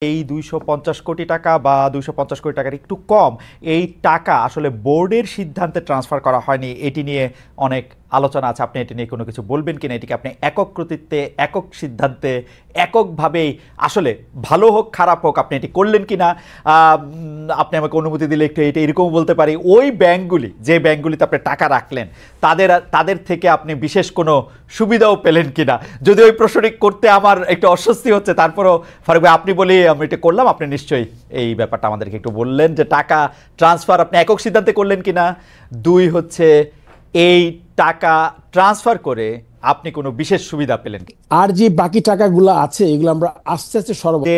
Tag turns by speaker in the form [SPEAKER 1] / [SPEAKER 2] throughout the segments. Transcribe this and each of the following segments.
[SPEAKER 1] এই ২৫০ কোটি টাকা বা ২৫০ কোটি টাকার একটু কম এই টাকা আসলে বোর্ডের সিদ্ধান্তে ট্রান্সফার করা হয়নি, এটি নিয়ে অনেক আলোচনা আছে। আপনি এটি নিয়ে কোনো কিছু বলবেন কিনা? এটিকে আপনি একক কর্তৃত্বে, একক সিদ্ধান্তে, এককভাবেই আসলে ভালো হোক খারাপ হোক আপনি এটি করলেন কিনা? আপনি আমাকে অনুমতি দিলে একটু এটা এরকম বলতে পারি, ওই ব্যাংকগুলি যে ব্যাংকগুলিতে আপনি টাকা রাখলেন তাদের থেকে আপনি বিশেষ কোনো সুবিধাও পেলেন কিনা? যদি ওই প্রশ্নটি করতে আমার একটু অস্বস্তি হচ্ছে, তারপরও ফারুক ভাই আপনি বলি আমি এটা করলাম, আপনি নিশ্চয়ই এই ব্যাপারটা আমাদেরকে একটু বললেন যে টাকা ট্রান্সফার আপনি একক সিদ্ধান্তে করলেন কিনা। দুই হচ্ছে এই টাকা ট্রান্সফার করে আপনি কোনো বিশেষ সুবিধা পেলেন কি?
[SPEAKER 2] আর যে বাকি টাকাগুলো আছে এগুলো আমরা আস্তে আস্তে
[SPEAKER 1] যে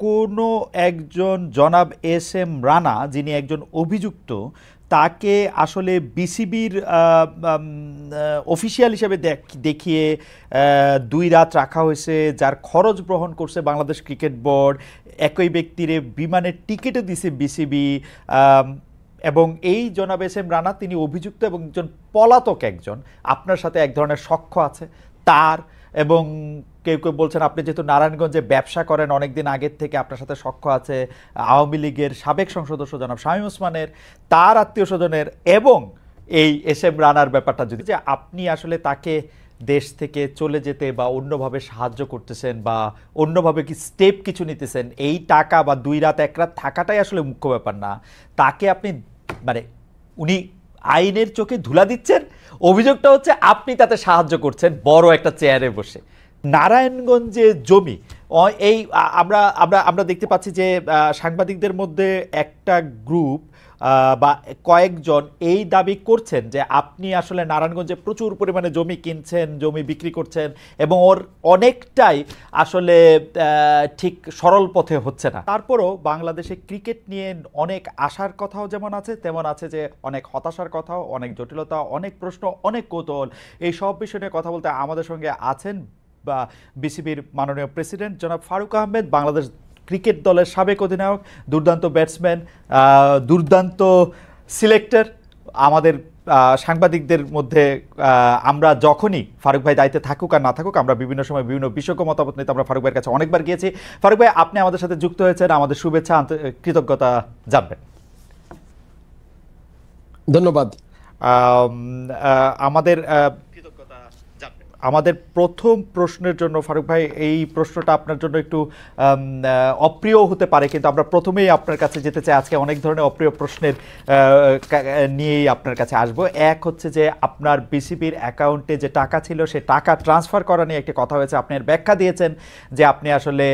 [SPEAKER 1] কোনো একজন জনাব এস এম রানা যিনি একজন অভিযুক্ত, তাকে আসলে বিসিবির অফিসিয়াল হিসেবে দেখিয়ে 2 রাত রাখা হয়েছে, যার খরচ বহন করছে বাংলাদেশ ক্রিকেট বোর্ড, একই ব্যক্তির বিমানের টিকিটও দিছে বিসিবি, এবং এই জনাব এস এম রানা তিনি অভিযুক্ত এবং একজন পলাতক, একজন আপনার সাথে এক ধরনের সখ্য আছে তার, এবং কেউ কেউ বলছেন আপনি যেহেতু নারায়ণগঞ্জে ব্যবসা করেন অনেকদিন আগের থেকে আপনার সাথে সখ্য আছে আওয়ামী লীগের সাবেক সংসদ সদস্য জনাব শামীম ওসমানের, তার আত্মীয় স্বজনের, এবং এই এস এম রানার ব্যাপারটা যদি যে আপনি আসলে তাকে দেশ থেকে চলে যেতে বা অন্যভাবে সাহায্য করতেছেন বা অন্যভাবে কি স্টেপ কিছু নিতেছেন, এই টাকা বা 2 রাত 1 রাত থাকাটাই আসলে মুখ্য ব্যাপার না, তাকে আপনি মানে উনি আইনের চোখে ধুলা দিচ্ছেন, অভিযোগটা হচ্ছে আপনি তাতে সাহায্য করছেন বড় একটা চেয়ারে বসে। নারায়ণগঞ্জে জমি এই আমরা আমরা আমরা দেখতে পাচ্ছি যে সাংবাদিকদের মধ্যে একটা গ্রুপ বা কয়েকজন এই দাবি করছেন যে আপনি আসলে নারায়ণগঞ্জে প্রচুর পরিমাণে জমি কিনছেন, জমি বিক্রি করছেন, এবং ওর অনেকটাই আসলে ঠিক সরল পথে হচ্ছে না। তারপরও বাংলাদেশে ক্রিকেট নিয়ে অনেক আশার কথাও যেমন আছে, তেমন আছে যে অনেক হতাশার কথাও, অনেক জটিলতা, অনেক প্রশ্ন, অনেক কৌতূহল। এই সব বিষয় নিয়ে কথা বলতে আমাদের সঙ্গে আছেন বা বিসিবির মাননীয় প্রেসিডেন্ট জনাব ফারুক আহমেদ, বাংলাদেশ ক্রিকেট দলের সাবেক অধিনায়ক, দুর্দান্ত ব্যাটসম্যান, দুর্দান্ত সিলেক্টর। আমাদের সাংবাদিকদের মধ্যে আমরা যখনই ফারুক ভাই দায়িত্বে থাকুক আর না থাকুক, আমরা বিভিন্ন সময় বিভিন্ন বিশেষজ্ঞ মতামত নিতে আমরা ফারুক ভাইয়ের কাছে অনেকবার গিয়েছি। ফারুক ভাই আপনি আমাদের সাথে যুক্ত হয়েছেন, আমাদের শুভেচ্ছা, কৃতজ্ঞতা জানবেন।
[SPEAKER 2] ধন্যবাদ।
[SPEAKER 1] আমাদের প্রথম প্রশ্নের জন্য ফারুক ভাই, এই প্রশ্নটা আপনার জন্য একটু অপ্রিয় হতে পারে, কিন্তু আমরা প্রথমেই আপনার কাছে যেতে চাই। আজকে অনেক ধরনের অপ্রিয় প্রশ্নের নিয়েই আপনার কাছে আসবো। এক হচ্ছে যে আপনার বিসিবির অ্যাকাউন্টে যে টাকা ছিল সে টাকা ট্রান্সফার করা নিয়ে একটি কথা হয়েছে। আপনি ব্যাখ্যা দিয়েছেন যে আপনি আসলে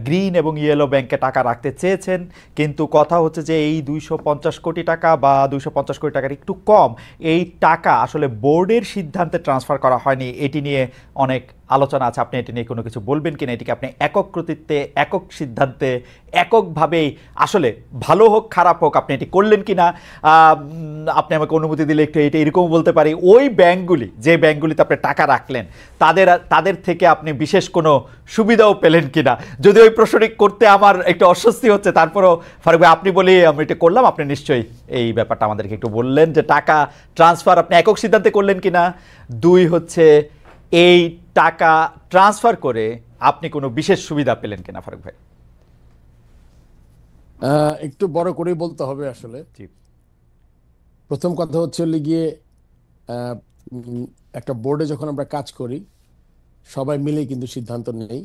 [SPEAKER 1] গ্রিন এবং ইয়েলো ব্যাংকে টাকা রাখতে চেয়েছেন, কিন্তু কথা হচ্ছে যে এই 250 কোটি টাকা বা 250 কোটি টাকার একটু কম এই টাকা আসলে বোর্ডের সিদ্ধান্তে ট্রান্সফার করা হয়নি, এটি নিয়ে অনেক আলোচনা আছে। আপনি এটি নিয়ে কোনো কিছু বলবেন কিনা? এটিকে আপনি একক কর্তৃত্বে, একক সিদ্ধান্তে, এককভাবেই আসলে ভালো হোক খারাপ হোক আপনি এটি করলেন কিনা? আপনি আমাকে অনুমতি দিলে একটু এটা এরকম বলতে পারি, ওই ব্যাংকগুলি যে ব্যাংকগুলিতে আপনি টাকা রাখলেন তাদের থেকে আপনি বিশেষ কোনো সুবিধাও পেলেন কিনা? যদি ওই প্রশ্নটি করতে আমার একটু অস্বস্তি হচ্ছে, তারপরও ফারুক ভাই আপনি বলি আমি এটা করলাম, আপনি নিশ্চয়ই এই ব্যাপারটা আমাদেরকে একটু বললেন যে টাকা ট্রান্সফার আপনি একক সিদ্ধান্তে করলেন কিনা। দুই হচ্ছে এই টাকা ট্রান্সফার করে আপনি কোনো বিশেষ সুবিধা পেলেন কিনা ফারুক ভাই?
[SPEAKER 2] একটু বড় করে বলতে হবে আসলে। প্রথম কথা হচ্ছে গিয়ে একটা বোর্ডে যখন আমরা কাজ করি সবাই মিলে কিন্তু সিদ্ধান্ত নেই।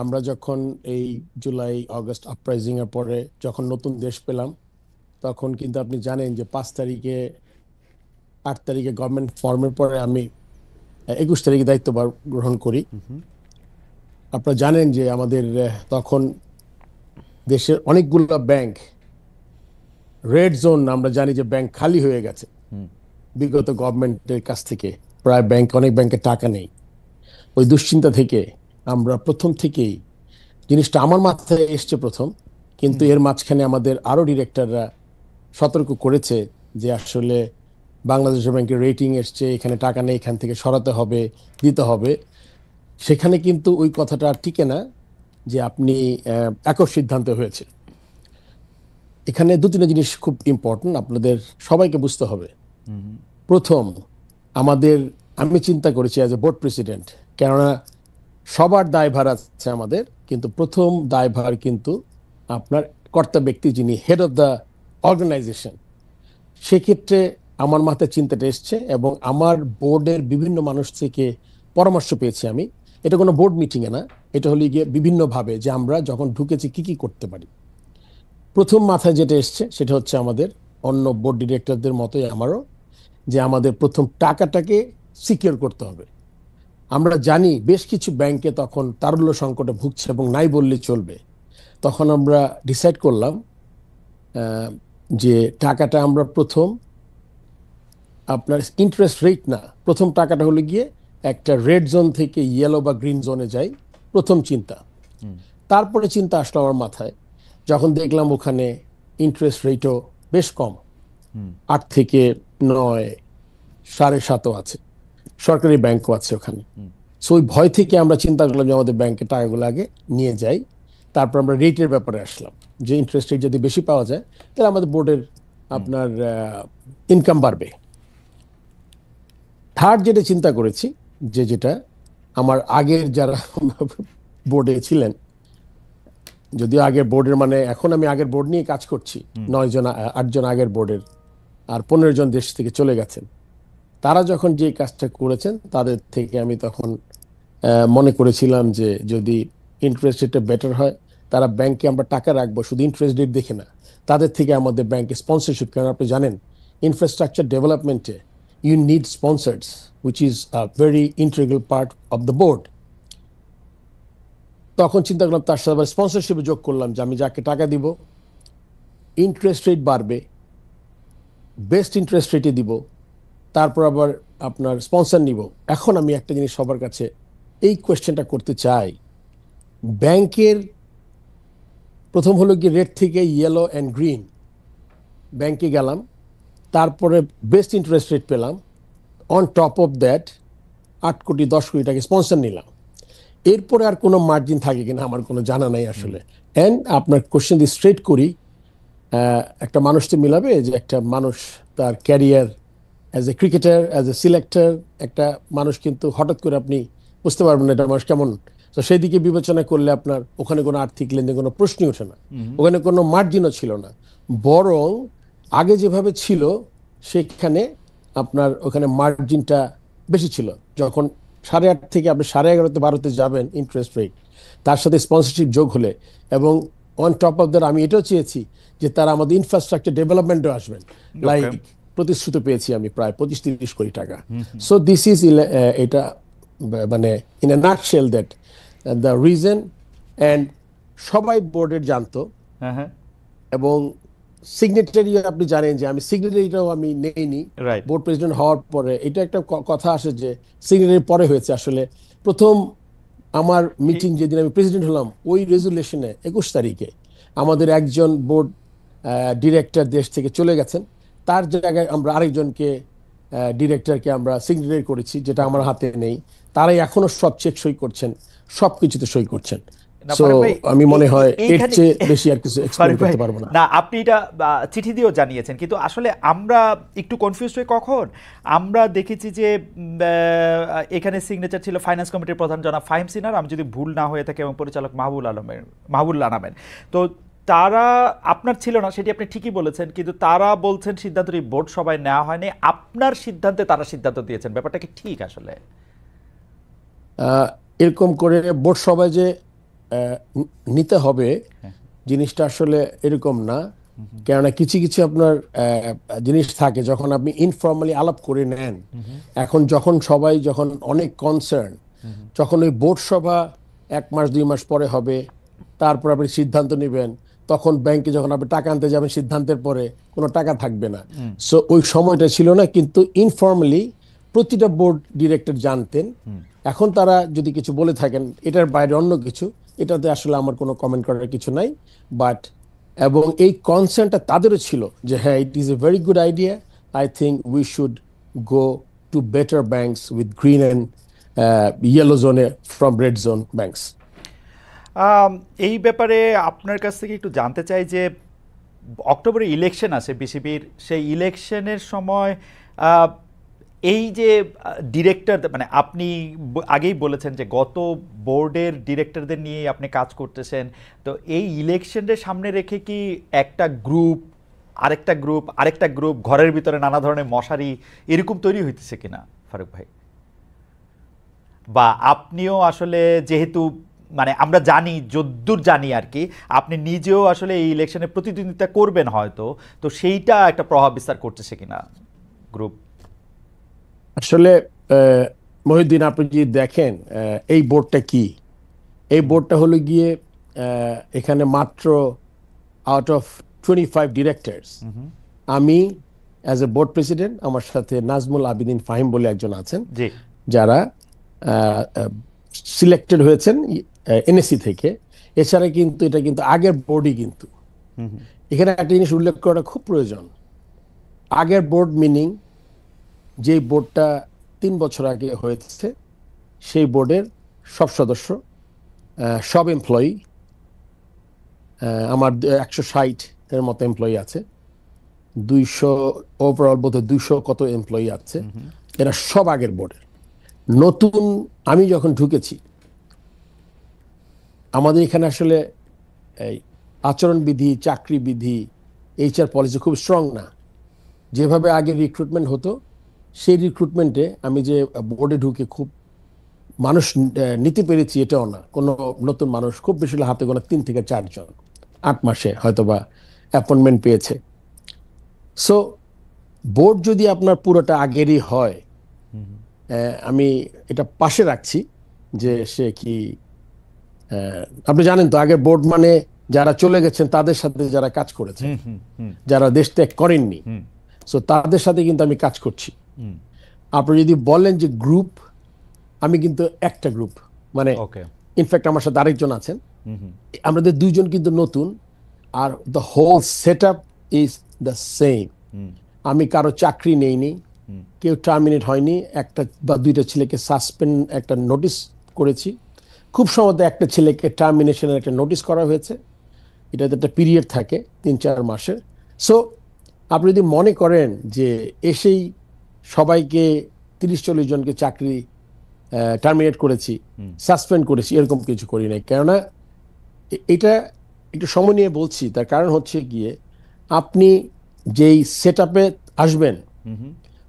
[SPEAKER 2] আমরা যখন এই জুলাই আগস্ট আপরাইজিং এর পরে যখন নতুন দেশ পেলাম, তখন কিন্তু আপনি জানেন যে 5 তারিখে 8 তারিখে গভর্নমেন্ট ফর্মের পরে আমি 21 তারিখে দায়িত্ব গ্রহণ করি। আপনারা জানেন যে আমাদের তখন দেশের অনেকগুলো ব্যাংক রেড জোন, আমরা জানি যে ব্যাংক খালি হয়ে গেছে বিগত গভর্নমেন্টের কাছ থেকে, প্রায় অনেক ব্যাংকে টাকা নেই। ওই দুশ্চিন্তা থেকে আমরা প্রথম থেকেই, জিনিসটা আমার মাথায় এসছে প্রথম, কিন্তু এর মাঝখানে আমাদের আরো ডিরেক্টররা সতর্ক করেছে যে আসলে বাংলাদেশ ব্যাংকের রেটিং এসছে, এখানে টাকা নেই, এখান থেকে সরাতে হবে, দিতে হবে। সেখানে কিন্তু ওই কথাটা টিকে না যে আপনি একক সিদ্ধান্ত হয়েছে। এখানে 2-3 জিনিস খুব ইম্পর্টেন্ট, আপনাদের সবাইকে বুঝতে হবে। প্রথম, আমি চিন্তা করেছি অ্যাজ এ বোর্ড প্রেসিডেন্ট, কেননা সবার দায়ভার আছে আমাদের কিন্তু প্রথম দায়ভার কিন্তু আপনার কর্তা ব্যক্তি, যিনি হেড অফ দ্য অর্গানাইজেশন। সেক্ষেত্রে আমার মাথায় চিন্তাটা এসছে এবং আমার বোর্ডের বিভিন্ন মানুষ থেকে পরামর্শ পেয়েছি আমি। এটা কোনো বোর্ড মিটিংয়ে না, এটা হলো গিয়ে বিভিন্নভাবে যে আমরা যখন ঢুকেছি কি কি করতে পারি। প্রথম মাথায় যেটা এসছে সেটা হচ্ছে আমাদের অন্য বোর্ড ডিরেক্টরদের মতোই আমারও, যে আমাদের প্রথম টাকাটাকে সিকিউর করতে হবে। আমরা জানি বেশ কিছু ব্যাংকে তখন তারল্য সংকটে ভুগছে এবং নাই বললে চলবে। তখন আমরা ডিসাইড করলাম যে টাকাটা আমরা প্রথম আপনার ইন্টারেস্ট রেট না, প্রথম টাকাটা হলো গিয়ে একটা রেড জোন থেকে ইয়েলো বা গ্রিন জোনে যাই, প্রথম চিন্তা। তারপরে চিন্তা আসলো আমার মাথায় যখন দেখলাম ওখানে ইন্টারেস্ট রেটও বেশ কম, 8 থেকে 9, 7.5 আছে, সরকারি ব্যাংকও আছে ওখানে। সো ওই ভয় থেকে আমরা চিন্তা করলাম যে আমাদের ব্যাংকে টাকাগুলো আগে নিয়ে যাই, তারপর আমরা রেটের ব্যাপারে আসলাম যে ইন্টারেস্ট রেট যদি বেশি পাওয়া যায় তাহলে আমাদের বোর্ডের আপনার ইনকাম বাড়বে। থার্ড যেটা চিন্তা করেছি, যেটা আমার আগের যারা বোর্ডে ছিলেন, যদিও আগের বোর্ডের মানে এখন আমি আগের বোর্ড নিয়ে কাজ করছি, 9 জন 8 জন আগের বোর্ডের আর 15 জন দেশ থেকে চলে গেছেন। তারা যখন যে কাজটা করেছেন তাদের থেকে আমি তখন মনে করেছিলাম যে যদি ইন্টারেস্ট রেটটা বেটার হয়, তারা ব্যাংকে আমরা টাকা রাখবো শুধু ইন্টারেস্ট রেট দেখে না, তাদের থেকে আমাদের ব্যাংকে স্পন্সরশিপ, কারণ আপনি জানেন ইনফ্রাস্ট্রাকচার ডেভেলপমেন্টে you need sponsors which is a very integral part of the board. তখন চিন্তা করলাম তার সাথে আবার স্পন্সরশিপে যোগ করলাম যে আমি যাকে টাকা দিব ইন্টারেস্ট রেট বাড়বে, বেস্ট ইন্টারেস্ট রেটে দিব, তারপর আবার আপনার স্পন্সর নিব। এখন আমি একটা জিনিস সবার কাছে এই কোয়েশ্চেনটা করতে চাই, ব্যাংকের প্রথম হলো কি রেড থেকে ইয়েলো অ্যান্ড গ্রিন, ব্যাংকে গেলাম, তারপরে বেস্ট ইন্টারেস্ট রেট পেলাম, অন টপ অফ দ্যাট 8 কোটি 10 কোটি টাকা স্পন্সর নিলাম। এরপরে আর কোনো মার্জিন থাকে কিনা আমার কোনো জানা নাই আসলে। অ্যান্ড আপনার কোয়েশ্চেন দিয়ে স্ট্রেট করি, একটা মানুষ তো মিলাবে যে একটা মানুষ তার career as a cricketer, as a selector, একটা মানুষ কিন্তু হঠাৎ করে আপনি বুঝতে পারবেন না এটা মানুষ কেমন। তো সেই দিকে বিবেচনা করলে আপনার ওখানে কোনো আর্থিক লেনদেন কোনো প্রশ্নই ওঠে না, ওখানে কোনো মার্জিনও ছিল না, বরং আগে যেভাবে ছিল সেখানে আপনার ওখানে মার্জিনটা বেশি ছিল। যখন 8.5 থেকে আপনি 11.5 12 যাবেন ইন্টারেস্ট রেট, তার সাথে স্পন্সরশিপ যোগ হলে, এবং অন টপ অফ দ্যাট আমি এটাও চেয়েছি যে তারা আমাদের ইনফ্রাস্ট্রাকচার ডেভেলপমেন্টও আসবেন, লাইক প্রতিশ্রুতি পেয়েছি আমি প্রায় 25-30 কোটি টাকা। সো দিস ইজ এটা মানে in a nutshell that the reason. And সবাই বোর্ডের জানতো, এবং সিগনেটারি আপনি জানেন যে আমি সিগনেটারিটাও আমি নেইনি বোর্ড প্রেসিডেন্ট হওয়ার পরে। এটা একটা কথা আসে যে সিগনেটারি পরে হয়েছে, আসলে প্রথম আমার মিটিং যেদিন আমি প্রেসিডেন্ট হলাম ওই রেজুলেশনে 21 তারিখে আমাদের একজন বোর্ড ডিরেক্টর দেশ থেকে চলে গেছেন, তার জায়গায় আমরা আরেকজনকে ডিরেক্টরকে আমরা সিগনেটারি করেছি, যেটা আমার হাতে নেই। তারাই এখনো সব চেক সই করছেন, সব কিছুতে সই করছেন। আমি মনে হয় এর চেয়ে বেশি আর কিছু এক্সপ্লেইন করতে পারবো না।
[SPEAKER 1] না, আপনি এটা চিঠি দিয়েও জানিয়েছেন, কিন্তু আসলে আমরা একটু কনফিউজ হই। কখন আমরা দেখেছি যে এখানে সিগনেচার ছিল ফাইন্যান্স কমিটির প্রধান জনাব ফাহিম সিনহার, আমি যদি ভুল না হয়ে থাকে, এবং পরিচালক মাহবুবুল্লাহ আনামের। তো তারা আপনার ছিল না, সেটি আপনি ঠিকই বলেছেন, কিন্তু তারা বলছেন সিদ্ধান্তটি বোর্ড সভায় নেওয়া হয়নি, আপনার সিদ্ধান্তে তারা সিদ্ধান্ত দিয়েছেন। ব্যাপারটা কি ঠিক? আসলে
[SPEAKER 2] এরকম করে বোর্ড সভায় যে নিতে হবে জিনিসটা আসলে এরকম না, কেননা কিছু কিছু আপনার জিনিস থাকে যখন আপনি ইনফর্মালি আলাপ করে নেন। এখন যখন সবাই যখন অনেক কনসার্ন, যখন ওই বোর্ড সভা 1 মাস 2 মাস পরে হবে, তারপর আপনি সিদ্ধান্ত নেবেন, তখন ব্যাংকে যখন আপনি টাকা আনতে যাবেন সিদ্ধান্তের পরে কোনো টাকা থাকবে না। সো ওই সময়টা ছিল না, কিন্তু ইনফর্মালি প্রতিটা বোর্ড ডিরেক্টর জানতেন। এখন তারা যদি কিছু বলে থাকেন এটার বাইরে অন্য কিছু, এটাতে আসলে আমার কোনো কমেন্ট করার কিছু নাই। বাট এবং এই কনসার্নটা তাদেরও ছিল যে হ্যাঁ, it is a very good idea, I think we should go to better banks with green and yellow জোনে ফ্রম রেড জোন ব্যাংকস।
[SPEAKER 1] এই ব্যাপারে আপনার কাছ থেকে একটু জানতে চাই যে অক্টোবরে ইলেকশন আছে বিসিবির, সেই ইলেকশনের সময় এই যে ডিরেক্টর, মানে আপনি আগেই বলেছেন যে গত বোর্ডের ডিরেক্টরদের নিয়ে আপনি কাজ করতেছেন, তো এই ইলেকশনের সামনে রেখে কি একটা গ্রুপ আরেকটা গ্রুপ ঘরের ভিতরে নানা ধরনের মশারি এরকম তৈরি হইতেছে কিনা ফারুক ভাই? বা আপনিও আসলে যেহেতু, মানে আমরা জানি, যদ্দূর জানি আর কি, আপনি নিজেও আসলে এই ইলেকশনে প্রতিদ্বন্দ্বিতা করবেন হয়তো, তো সেইটা একটা প্রভাব বিস্তার করতেছে কিনা গ্রুপ?
[SPEAKER 2] আসলে মহিউদ্দিন, আপনি যদি দেখেন এই বোর্ডটা কি, এই বোর্ডটা হলো গিয়ে এখানে মাত্র আউট অফ 25 ডিরেক্টরস, আমি অ্যাজ এ বোর্ড প্রেসিডেন্ট, আমার সাথে নাজমুল আবিদিন ফাহিম বলে একজন আছেন,
[SPEAKER 1] জি।
[SPEAKER 2] যারা সিলেক্টেড হয়েছেন এনএসসি থেকে। এছাড়া কিন্তু এটা কিন্তু আগের বোর্ডই, কিন্তু এখানে একটা জিনিস উল্লেখ করাটা খুব প্রয়োজন। আগের বোর্ড মিনিং যে বোর্ডটা 3 বছর আগে হয়েছে, সেই বোর্ডের সব সদস্য, সব এমপ্লয়ি, আমার 160 এর মতো এমপ্লয়ি আছে, 200 ওভারঅল, বোধ 200 কত এমপ্লয়ি আছে, এরা সব আগের বোর্ডের। নতুন আমি যখন ঢুকেছি, আমাদের এখানে আসলে এই আচরণবিধি, চাকরি বিধি, এইচআর পলিসি খুব স্ট্রং না। যেভাবে আগে রিক্রুটমেন্ট হতো, সেই রিক্রুটমেন্টে আমি যে বোর্ডে ঢুকে খুব মানুষ নিতে পেরেছি এটাও না। কোনো নতুন মানুষ খুব বেশি হলে হাতে গোনা 3 থেকে 4 জন 8 মাসে হয়তোবা অ্যাপয়েন্টমেন্ট পেয়েছে। সো বোর্ড যদি আপনার পুরোটা আগেরই হয়, আমি এটা পাশে রাখছি যে সে কি, আপনি জানেন তো, আগের বোর্ড মানে যারা চলে গেছেন তাদের সাথে যারা কাজ করেছে, যারা দেশ ত্যাগ করেননি, সো তাদের সাথে কিন্তু আমি কাজ করছি। আপনি যদি বলেন যে গ্রুপ, আমি কিন্তু একটা গ্রুপ, মানে ইনফ্যাক্ট আমার সাথে আরেকজন আছেন, আমাদের 2 জন কিন্তু নতুন, আর the whole set up is the same. আমি কারো চাকরি নেইনি, কেউ টার্মিনেট হয়নি, একটা বা 2টা ছেলেকে সাসপেন্ড, একটা নোটিশ করেছি, খুব সম্ভবত একটা ছেলেকে টার্মিনেশনের একটা নোটিশ করা হয়েছে। এটাতে একটা পিরিয়ড থাকে 3-4 মাসের। সো আপনি যদি মনে করেন যে এসেই সবাইকে 30-40 জনকে চাকরি টার্মিনেট করেছি, সাসপেন্ড করেছি, এরকম কিছু করি নাই। কেননা এটা একটু সময় নিয়ে বলছি, তার কারণ হচ্ছে গিয়ে আপনি যেই সেট আপে আসবেন,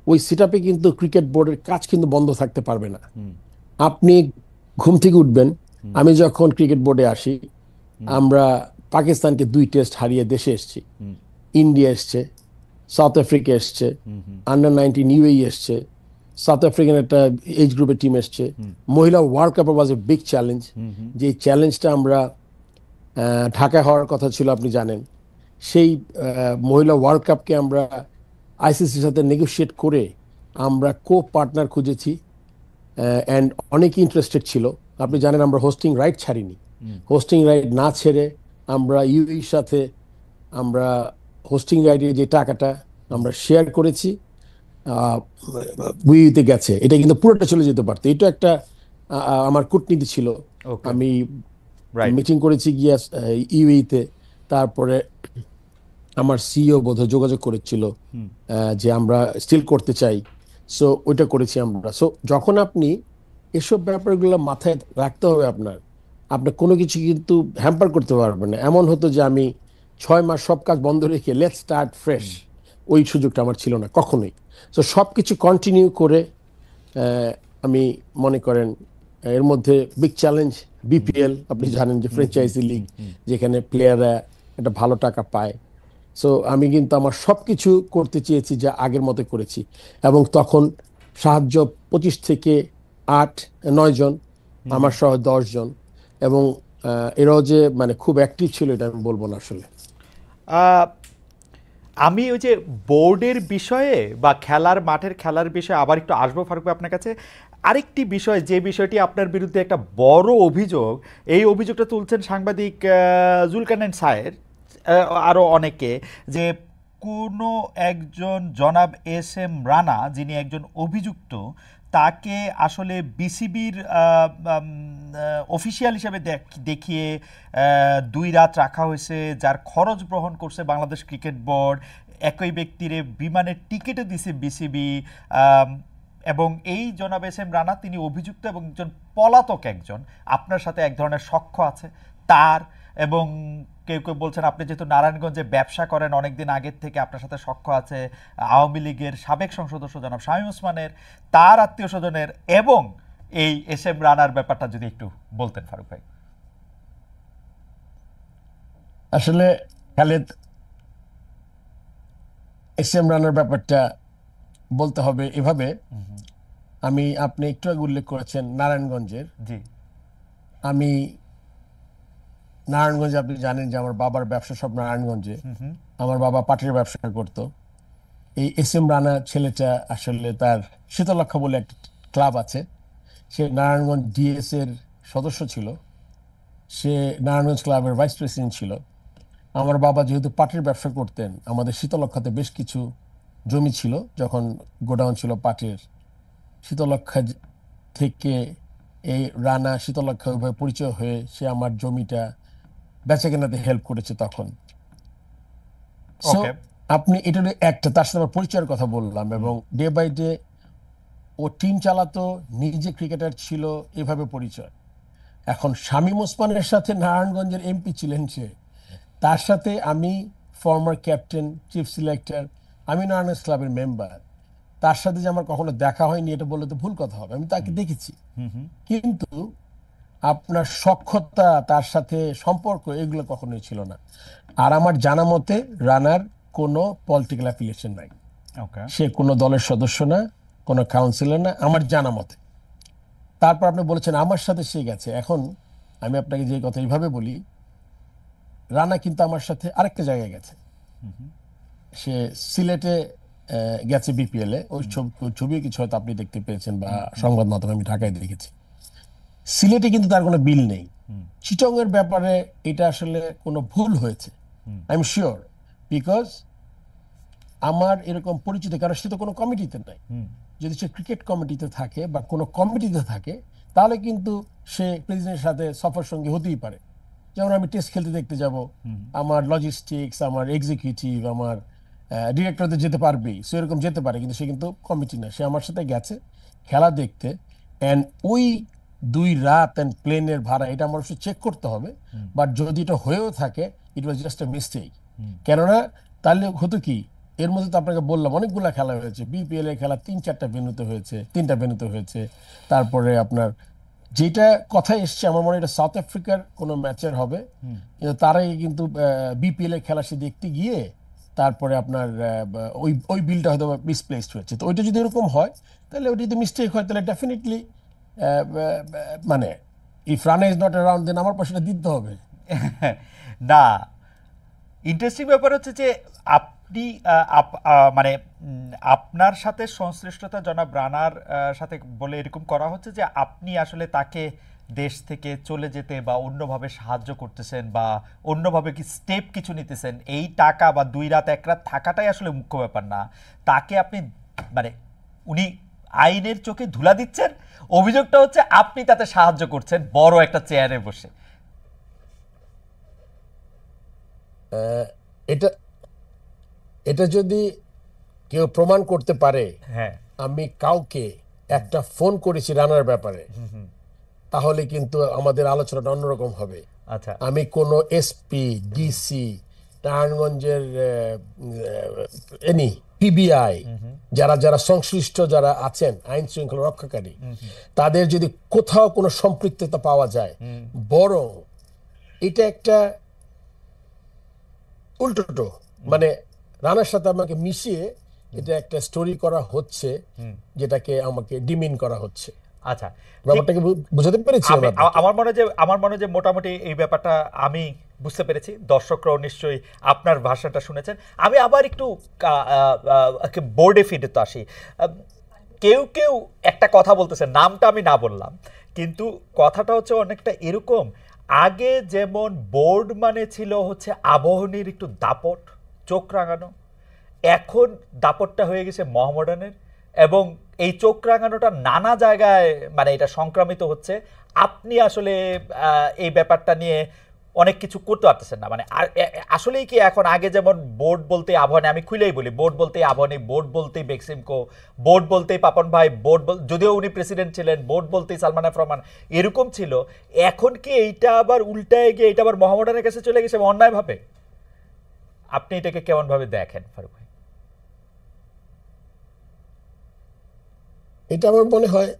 [SPEAKER 2] ওই সেট আপে কিন্তু ক্রিকেট বোর্ডের কাজ কিন্তু বন্ধ থাকতে পারবে না। আপনি ঘুম থেকে উঠবেন, আমি যখন ক্রিকেট বোর্ডে আসি, আমরা পাকিস্তানকে 2 টেস্ট হারিয়ে দেশে এসেছি, ইন্ডিয়া এসছে, সাউথ আফ্রিকা এসছে, আন্ডার-19 ইউএই এসছে, সাউথ আফ্রিকান একটা এজ গ্রুপের টিম এসছে, মহিলা world cup was a big challenge. যে চ্যালেঞ্জটা আমরা ঢাকায় হওয়ার কথা ছিল, আপনি জানেন, সেই মহিলা ওয়ার্ল্ড কাপকে আমরা আইসিসির সাথে নেগোশিয়েট করে আমরা পার্টনার খুঁজেছি, অ্যান্ড অনেক ইন্টারেস্টেড ছিল। আপনি জানেন আমরা হোস্টিং রাইট ছাড়িনি, হোস্টিং রাইট না ছেড়ে আমরা ইউএইর সাথে আমরা হোস্টিং রাইটের যে টাকাটা আমরা শেয়ার করেছি, উইতে গেছে, এটা কিন্তু পুরোটা চলে যেতে পারতো। এটা একটা আমার কূটনীতি ছিল। আমি মিটিং করেছি গিয়া ইউএইতে, তারপরে আমার সিইও বোধহয় যোগাযোগ করেছিল যে আমরা স্টিল করতে চাই, সো ওইটা করেছি আমরা। সো যখন আপনি এসব ব্যাপারগুলো মাথায় রাখতে হবে, আপনার কোনো কিছু কিন্তু হ্যাম্পার করতে পারবেন না। এমন হতো যে আমি 6 মাস সব কাজ বন্ধ রেখে লেটস স্টার্ট ফ্রেশ, ওই সুযোগটা আমার ছিল না কখনোই। সো সব কিছু কন্টিনিউ করে আমি মনে করেন এর মধ্যে বিগ চ্যালেঞ্জ বিপিএল, আপনি জানেন যে ফ্র্যাঞ্চাইজি লিগ, যেখানে প্লেয়াররা একটা ভালো টাকা পায়। সো আমি কিন্তু আমার সব কিছু করতে চেয়েছি যা আগের মতো করেছি, এবং তখন সাহায্য 25 থেকে 8-9 জন, আমার সহ 10 জন, এবং এরাও যে মানে খুব অ্যাক্টিভ ছিল এটা আমি বলবো না আসলে।
[SPEAKER 1] আমি ওই যে বোর্ডের বিষয়ে বা মাঠের খেলার বিষয়ে আবার একটু আসবো ফারুক ভাই আপনার কাছে। আরেকটি বিষয়, যে বিষয়টি আপনার বিরুদ্ধে একটা বড় অভিযোগ, এই অভিযোগটা তুলছেন সাংবাদিক জুলকারনাইন সায়ের, আরও অনেকে, যে কোনো একজন জনাব এস এম রানা, যিনি একজন অভিযুক্ত, তাকে আসলে বিসিবির অফিসিয়াল হিসেবে দেখিয়ে 2 রাত রাখা হয়েছে, যার খরচ বহন করছে বাংলাদেশ ক্রিকেট বোর্ড, একই ব্যক্তির বিমানের টিকিটও দিছে বিসিবি, এবং এই জনাব এস এম রানা তিনি অভিযুক্ত এবং একজন পলাতক একজন, আপনার সাথে এক ধরনের সখ্য আছে তার, এবং কেউ কেউ বলছেন আপনি যেহেতু নারায়ণগঞ্জে ব্যবসা করেন অনেকদিন আগের থেকে আপনার সাথে সখ্য আছে আওয়ামী লীগের সাবেক সংসদ সদস্য জনাব শামীম ওসমানের, তার আত্মীয় স্বজনের, এবং এই এস এম রানার ব্যাপারটা যদি একটু বলতেন ফারুক ভাই।
[SPEAKER 2] আসলে খালেদ, এস এম রানার ব্যাপারটা বলতে হবে এভাবে, আপনি একটু আগে উল্লেখ করেছেন নারায়ণগঞ্জের।
[SPEAKER 1] জি,
[SPEAKER 2] আমি নারায়ণগঞ্জে, আপনি জানেন যে আমার বাবার ব্যবসা সব নারায়ণগঞ্জে। আমার বাবা পাটের ব্যবসা করতো। এই এস এম রানা ছেলেটা আসলে তার শীতলক্ষা বলে একটা ক্লাব আছে, সে নারায়ণগঞ্জ ডিএস এর সদস্য ছিল, সে নারায়ণগঞ্জ ক্লাবের ভাইস প্রেসিডেন্ট ছিল। আমার বাবা যেহেতু পাটের ব্যবসা করতেন, আমাদের শীতলক্ষাতে বেশ কিছু জমি ছিল, যখন গোডাউন ছিল পাটের। শীতলক্ষা থেকে এই রানা শীতলক্ষা ওইভাবে পরিচয় হয়ে সে আমার জমিটা বেচা কেনাতে হেল্প করেছে তখন। সো আপনি এটা একটা, তার সাথে আমার পরিচয়ের কথা বললাম, এবং ডে বাই ডে ও টিম চালাতো, নিজে ক্রিকেটার ছিল, এভাবে পরিচয়। এখন শামীম ওসমানের সাথে নারায়ণগঞ্জের এমপি ছিলেন সে, তার সাথে আমি ফর্মার ক্যাপ্টেন, চিফ সিলেক্টর, আমি নারায়ণগঞ্জ ক্লাবের মেম্বার, তার সাথে যে আমার কখনো দেখা হয়নি এটা বললে তো ভুল কথা হবে, আমি তাকে দেখেছি। কিন্তু আপনার সখ্যতা, তার সাথে সম্পর্ক, এগুলো কখনোই ছিল না। আর আমার জানা মতে রানার কোনো পলিটিক্যাল অ্যাফিলিয়েশন নাই, সে কোনো দলের সদস্য না, কোনো কাউন্সিলর না, আমার জানা মতে। তারপর আপনি বলেছেন আমার সাথে সে গেছে। এখন আমি আপনাকে যে কথা এইভাবে বলি, রানা কিন্তু আমার সাথে আরেকটা জায়গায় গেছে, সে সিলেটে গেছে বিপিএল এ। ওই ছবি কিছু হয়তো আপনি দেখতে পেয়েছেন বা সংবাদ মাধ্যমে আমি ঢাকায় দেখেছি। সিলেটে কিন্তু তার কোনো বিল নেই। চিটং এর ব্যাপারে এটা আসলে কোনো ভুল হয়েছে, আই এম শিওর, বিকজ আমার এরকম পরিচিত, কারণ সে তো কোনো কমিটিতে নাই। যদি সে ক্রিকেট কমিটিতে থাকে বা কোনো কমিটিতে থাকে, তাহলে কিন্তু সে প্রেসিডেন্টের সাথে সফর সঙ্গী হতেই পারে। যেমন আমি টেস্ট খেলতে দেখতে যাব, আমার লজিস্টিক্স, আমার এক্সিকিউটিভ, আমার ডিরেক্টরদের যেতে পারবেই, সে এরকম যেতে পারে, কিন্তু সে কিন্তু কমিটি না। সে আমার সাথে গেছে খেলা দেখতে, অ্যান্ড ওই 2 রাত অ্যান্ড প্লেনের ভাড়া, এটা আমার অবশ্যই চেক করতে হবে, বাট যদি এটা হয়েও থাকে ইট ওয়াজ জাস্ট এ মিস্টেক। কেননা তাহলে হতো কি, এর মধ্যে তো আপনাকে বললাম অনেকগুলা খেলা হয়েছে, বিপিএল এর খেলা 3-4টা ভেন্যুতে হয়েছে, 3টা ভেন্যুতে হয়েছে। তারপরে আপনার যেটা কথা এসছে, আমার মনে হয় এটা সাউথ আফ্রিকার কোনো ম্যাচের হবে, কিন্তু তারাই কিন্তু বিপিএল এর খেলা সে দেখতে গিয়ে তারপরে আপনার ওই বিলটা হয়তো মিসপ্লেসড হয়েছে। তো ওইটা যদি এরকম হয়, তাহলে ওইটা যদি মিস্টেক হয়, তাহলে ডেফিনেটলি মানে if Rana is not around, then আমার পয়সাটা দিতে হবে
[SPEAKER 1] না। ইন্টারেস্টিং ব্যাপার হচ্ছে যে আপনি মানে আপনার সাথে সংশ্লিষ্টতা জনাব রানার সাথে বলে এরকম করা হচ্ছে যে আপনি আসলে তাকে দেশ থেকে চলে যেতে বা অন্যভাবে সাহায্য করতেছেন বা অন্যভাবে কি স্টেপ কিছু নিতেছেন। এই টাকা বা 2 রাত 1 রাত থাকাটাই আসলে মুখ্য ব্যাপার না, তাকে আপনি মানে উনি আইনের চোখে ধুলা দিচ্ছেন, অভিযোগটা হচ্ছে আপনি তাতে সাহায্য করছেন বড় একটা চেয়ারে বসে।
[SPEAKER 2] এটা এটা যদি কেউ প্রমাণ করতে পারে,
[SPEAKER 1] হ্যাঁ,
[SPEAKER 2] আমি কাউকে একটা ফোন করেছি রানার ব্যাপারে, তাহলে কিন্তু আমাদের আলোচনাটা অন্যরকম হবে।
[SPEAKER 1] আচ্ছা,
[SPEAKER 2] আমি কোনো এসপি, ডিসি, নারায়ণগঞ্জের এনি পিবিআই, যারা যারা সংশ্লিষ্ট যারা আছেন আইন শৃঙ্খলা রক্ষাকারী, তাদের যদি কোথাও কোনো সম্পৃক্ততা পাওয়া যায়, বরং এটা একটা উল্টো, মানে রানার সাথে আমাকে মিশিয়ে এটা একটা স্টোরি করা হচ্ছে, যেটাকে আমাকে ডিমিন করা হচ্ছে।
[SPEAKER 1] আচ্ছা,
[SPEAKER 2] ব্যাপারটাকে বুঝাতে পেরেছি?
[SPEAKER 1] আমার মনে যে মোটামুটি এই ব্যাপারটা আমি বুঝতে পেরেছি, দর্শকরাও নিশ্চয়ই আপনার ভাষাটা শুনেছেন। আমি আবার একটু বোর্ডে ফিরে তো আসি। কেউ কেউ একটা কথা বলতেছে, নামটা আমি না বললাম, কিন্তু কথাটা হচ্ছে অনেকটা এরকম, আগে যেমন বোর্ড মানে ছিল হচ্ছে আবাহনীর একটু দাপট, চোখ রাঙানো, এখন দাপটটা হয়ে গেছে মোহামেডানের, এবং এই চোখ রাঙানোটা নানা জায়গায় মানে এটা সংক্রামিত হচ্ছে। আপনি আসলে এই ব্যাপারটা নিয়ে অনেক কিছু করতে পারতেছেন না, মানে আসলেই কি এখন আগে যেমন বোর্ড বলতে আবাহনী, আমি খুলেই বলি বোর্ড বলতেই আবাহনী, বোর্ড বলতেই বেক্সিমকো, বোর্ড বলতেই পাপন ভাই, যদিও উনি প্রেসিডেন্ট ছিলেন, বোর্ড বলতেই সালমান এফ রহমান, এরকম ছিল। এখন কি এইটা আবার উল্টায় গিয়ে এটা আবার মোহামেডানের কাছে চলে গেছে অন্যায়ভাবে? আপনি এটাকে কেমন ভাবে দেখেন ফারুক ভাই?
[SPEAKER 2] এটা আমার মনে হয়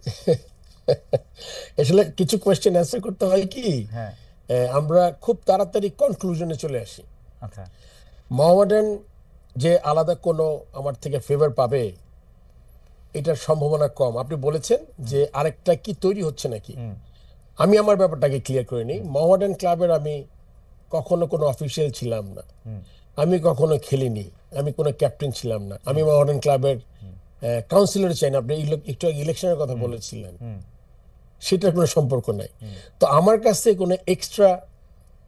[SPEAKER 2] আসলে কিছু কোয়েশ্চেন অ্যান্সার করতে হয় কি,
[SPEAKER 1] হ্যাঁ,
[SPEAKER 2] আমরা খুব তাড়াতাড়ি কনক্লুশনে চলে আসি।
[SPEAKER 1] আচ্ছা,
[SPEAKER 2] মোহামেডান যে আলাদা কোনো আমার থেকে ফেভার পাবে এটার সম্ভাবনা কম। আপনি বলেছেন যে আরেকটা কি তৈরি হচ্ছে নাকি, আমি আমার ব্যাপারটাকে ক্লিয়ার করে নিই। মোহামেডান ক্লাবের আমি কখনো কোনো অফিসিয়াল ছিলাম না, আমি কখনো খেলিনি, আমি কোনো ক্যাপ্টেন ছিলাম না, আমি মোহামেডান ক্লাবের কাউন্সিলর চাই না। আপনি একটু ইলেকশনের কথা বলেছিলেন, সেটার কোনো সম্পর্ক নাই। তো আমার কাছে কোনো এক্সট্রা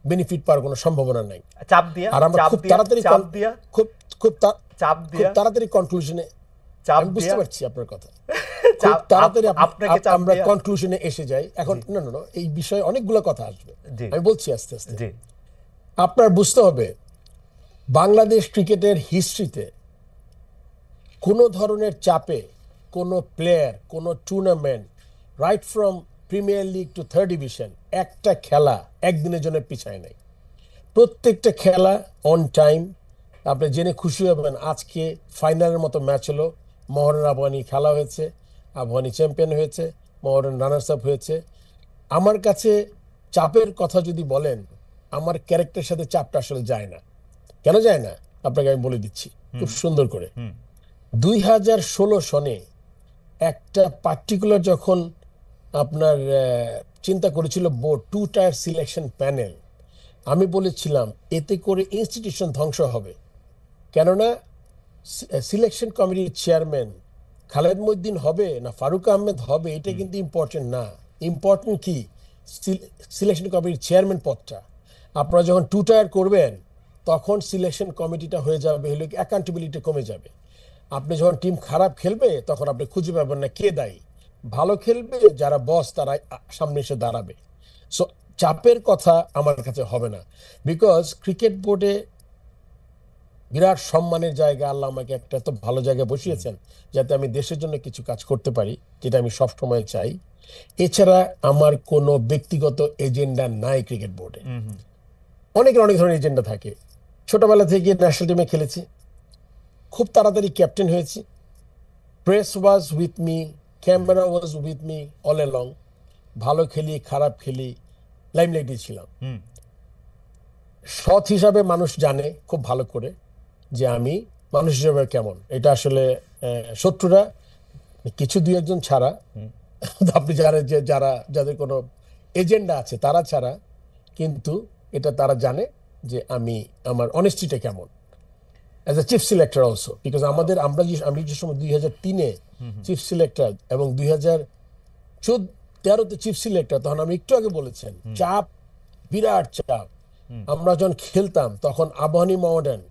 [SPEAKER 2] বেনিফিট পাওয়ার কোনো সম্ভাবনা নাই।
[SPEAKER 1] চাপ দিয়া,
[SPEAKER 2] আর আমরা খুব তাড়াতাড়ি খুব খুব তাড়াতাড়ি কনক্লুশনে, আমি বুঝতে পারছি আপনার কথা, খুব তাড়াতাড়ি আমরা কনক্লুশনে এসে যাই। এখন না না না, এই বিষয়ে অনেকগুলো কথা আসবে, আমি বলছি আস্তে আস্তে। আপনার বুঝতে হবে বাংলাদেশ ক্রিকেটের হিস্ট্রিতে কোনো ধরনের চাপে কোনো প্লেয়ার, কোনো tournament, right from premier league to third division, একটা খেলা একদিনের জন্য পিছায় নাই। প্রত্যেকটা খেলা অন টাইম। আপনি জেনে খুশি হবেন আজকে ফাইনালের মতো ম্যাচ হলো, মোহন আবাহনী খেলা হয়েছে, আবাহনী চ্যাম্পিয়ন হয়েছে, মোহন রানার্স আপ হয়েছে। আমার কাছে চাপের কথা যদি বলেন, আমার ক্যারেক্টারের সাথে চাপটা আসলে যায় না। কেন যায় না আপনাকে আমি বলে দিচ্ছি খুব সুন্দর করে। 2016 সনে একটা পার্টিকুলার যখন আপনার চিন্তা করেছিল বোর্ড, 2 টায়ার সিলেকশন প্যানেল, আমি বলেছিলাম এতে করে ইনস্টিটিউশন ধ্বংস হবে। কেননা সিলেকশন কমিটির চেয়ারম্যান খালেদ মহিউদ্দিন হবে না ফারুক আহমেদ হবে এটা কিন্তু ইম্পর্টেন্ট না। ইম্পর্টেন্ট কি সিলেকশন কমিটির চেয়ারম্যান পদটা। আপনারা যখন 2 টায়ার করবেন তখন সিলেকশন কমিটিটা হয়ে যাবে, হলে অ্যাকাউন্টেবিলিটি কমে যাবে। আপনি যখন টিম খারাপ খেলবে তখন আপনি খুঁজে পাবেন না কে দায়ী। ভালো খেলবে যারা বস তারা সামনে এসে দাঁড়াবে। সো চাপের কথা আমার কাছে হবে না, বিকজ ক্রিকেট বোর্ডে বিরাট সম্মানের জায়গা, আল্লাহ আমাকে একটা তো ভালো জায়গায় বসিয়েছেন যাতে আমি দেশের জন্য কিছু কাজ করতে পারি, যেটা আমি সবসময় চাই। এছাড়া আমার কোনো ব্যক্তিগত এজেন্ডা নাই ক্রিকেট বোর্ডে। অনেকের অনেক ধরনের এজেন্ডা থাকে। ছোটবেলা থেকে ন্যাশনাল টিমে খেলেছি, খুব তাড়াতাড়ি ক্যাপ্টেন হয়েছি, press was with me, camera was with me all along. ভালো খেলি খারাপ খেলি লাইমলাইটে ছিলাম। সৎ হিসাবে মানুষ জানে খুব ভালো করে যে আমি মানুষ হিসাবে কেমন। এটা আসলে শত্রুরা কিছু 2-1 ছাড়া, আপনি জানেন যে যাদের কোনো এজেন্ডা আছে তারা ছাড়া, কিন্তু এটা তারা জানে যে আমার অনেস্টিটা কেমন as a chief selector also. Because আমি যে সময় 2003-এ চিফ সিলেক্টর এবং 2013-তে চিফ সিলেক্টর, তখন আমি একটু আগে বলেছেন চাপ, বিরাট চাপ। আমরা যখন খেলতাম তখন আবাহনী মোহামেডান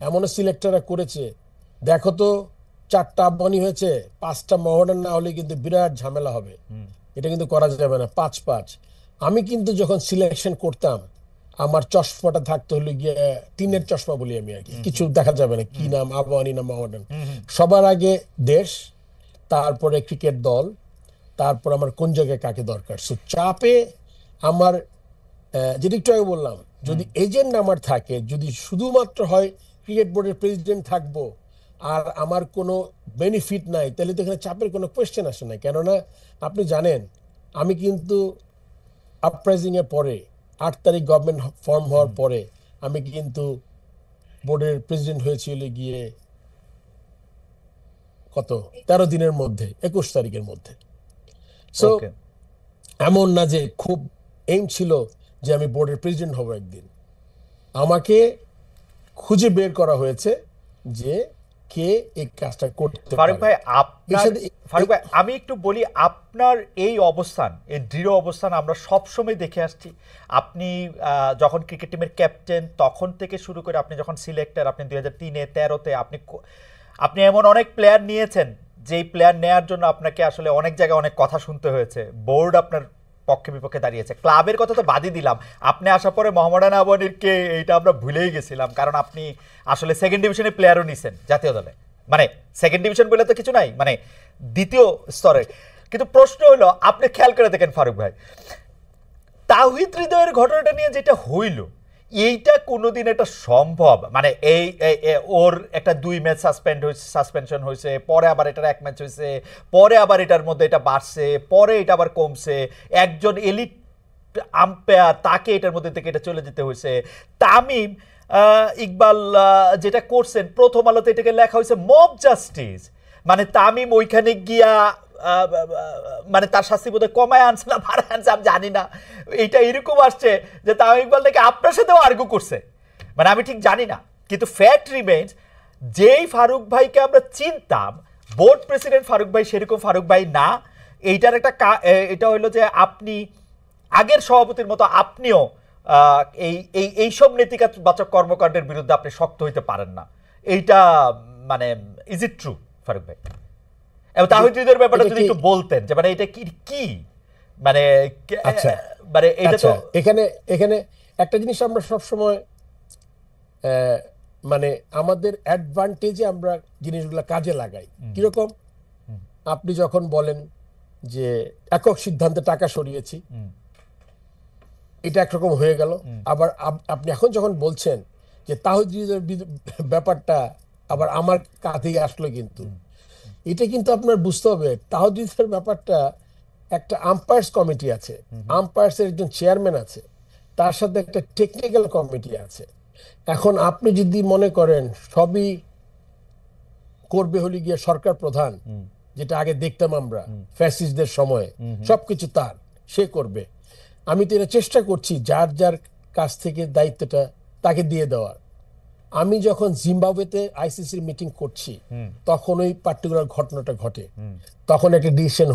[SPEAKER 2] এমন সিলেক্টররা করেছে, দেখো তো 4টা আবাহনী হয়েছে, 5টা মোহামেডান না হলে কিন্তু বিরাট ঝামেলা হবে, এটা কিন্তু করা যাবে না, 5-5। আমি কিন্তু যখন সিলেকশন করতাম আমার চশমাটা থাকতে হলে গিয়ে 3-এর চশমা বলি আমি আর কি, কিছু দেখা যাবে না কি নাম আবাহনী না মোহামেডান। সবার আগে দেশ, তারপরে ক্রিকেট দল, তারপর আমার কোন জায়গায় কাকে দরকার। সো চাপে আমার যেটা একটু আগে বললাম, যদি এজেন্ট আমার থাকে, যদি শুধুমাত্র হয় ক্রিকেট বোর্ডের প্রেসিডেন্ট থাকবো আর আমার কোনো বেনিফিট নাই, তাহলে তো এখানে চাপের কোনো কোয়েশ্চেন আসে না। কেননা আপনি জানেন আমি কিন্তু আপরাইজিং এর পরে 8 তারিখ গভর্নমেন্ট ফর্ম হওয়ার পরে আমি কিন্তু বোর্ডের প্রেসিডেন্ট হয়েছিল গিয়ে কত 13 দিনের মধ্যে, 21 তারিখের মধ্যে। সো এমন না যে খুব এইম ছিল যে আমি বোর্ডের প্রেসিডেন্ট হব একদিন। আমাকে খুঁজে বের করা হয়েছে যে কে এই কাজটা করতে পারে।
[SPEAKER 1] ফারুক ভাই আমি একটু বলি, আপনার এই অবস্থান, এই দৃঢ় অবস্থান আমরা সবসময় দেখে আসছি। আপনি যখন ক্রিকেট টিমের ক্যাপ্টেন তখন থেকে শুরু করে আপনি যখন সিলেক্টর, আপনি 2003-এ 13-তে আপনি এমন অনেক প্লেয়ার নিয়েছেন যেই প্লেয়ার নেয়ার জন্য আপনাকে আসলে অনেক জায়গায় অনেক কথা শুনতে হয়েছে, বোর্ড আপনার পক্ষে বিপক্ষে দাঁড়িয়েছে। ক্লাবের কথা তো বাদই দিলাম, আপনি আসার পরে মোহামেডান আবাহনীকে এইটা আমরা ভুলেই গেছিলাম, কারণ আপনি আসলে সেকেন্ড ডিভিশনে প্লেয়ারও নিছেন জাতীয় দলে, মানে সেকেন্ড ডিভিশন বলে তো কিছু নাই, মানে দ্বিতীয় স্তরে। কিন্তু প্রশ্ন হলো, আপনি খেয়াল করে দেখেন ফারুক ভাই, তাওহিদ হৃদয়ের ঘটনাটা নিয়ে যেটা হইল, এইটা কোনোদিন এটা সম্ভব? মানে এই ওর একটা 2 ম্যাচ সাসপেনশন হয়েছে, পরে আবার এটার 1 ম্যাচ হয়েছে, পরে আবার এটার মধ্যে এটা বাড়ছে, পরে এটা আবার কমছে, একজন এলিট আম্পায়ার তাকে এটার মধ্যে থেকে এটা চলে যেতে হয়েছে। তামিম ইকবাল যেটা করছেন, প্রথম আলোতে এটাকে লেখা হয়েছে মব জাস্টিস, মানে তামিম ওইখানে গিয়া মানে তার শাস্তি বোধহয় কমায় আনছে না বাড়ায় আনছে, আমি জানি না, এইটা এরকম আসছে যে তামিম ইকবাল নাকি আপনার সাথেও আর্গু করছে, মানে আমি ঠিক জানি না। কিন্তু ফ্যাক্ট রিমেইনস, যেই ফারুক ভাইকে আমরা চিনতাম বোর্ড প্রেসিডেন্ট ফারুক ভাই, সেরকম ফারুক ভাই না। এইটার একটা এটা হইলো যে আপনি আগের সভাপতির মতো আপনিও এইসব নেতিবাচক কর্মকাণ্ডের বিরুদ্ধে আপনি শক্ত হইতে পারেন না। এইটা মানে ইজ ইট ট্রু ফারুক ভাই? এবং তাহিদের ব্যাপারটা যদি একটু বলতেন যে মানে এটা কি মানে
[SPEAKER 2] আচ্ছা,
[SPEAKER 1] মানে এটা তো
[SPEAKER 2] এখানে এখানে একটা জিনিস আমরা সব সময় মানে আমাদের অ্যাডভান্টেজে আমরা জিনিসগুলো কাজে লাগাই। কিরকম? আপনি যখন বলেন যে একক সিদ্ধান্তে টাকা সরিয়েছি, এটা একরকম হয়ে গেল। আবার আপনি এখন যখন বলছেন যে তাহিদের ব্যাপারটা আবার আমার কাঁধেই আসলো, কিন্তু এটা কিন্তু আপনার বুঝতে হবে তাহিদের ব্যাপারটা একটা আম্পায়ার্স কমিটি আছে, আম্পায়ার্সের একজন চেয়ারম্যান আছে, তার সাথে একটা টেকনিক্যাল কমিটি আছে। এখন আপনি যদি মনে করেন সবই করবে হলে গিয়ে সরকার প্রধান, যেটা আগে দেখতাম আমরা ফ্যাসিস্টদের সময়ে, সবকিছু তার, সে করবে। আমি তো এটা চেষ্টা করছি যার যার কাছ থেকে দায়িত্বটা তাকে দিয়ে দেওয়ার। আমি যখন জিম্বাবুয়েতে আইসিসির মিটিং করছি, তখন ওই পার্টিকুলার ঘটনাটা ঘটে, তখন একটা ডিসিশন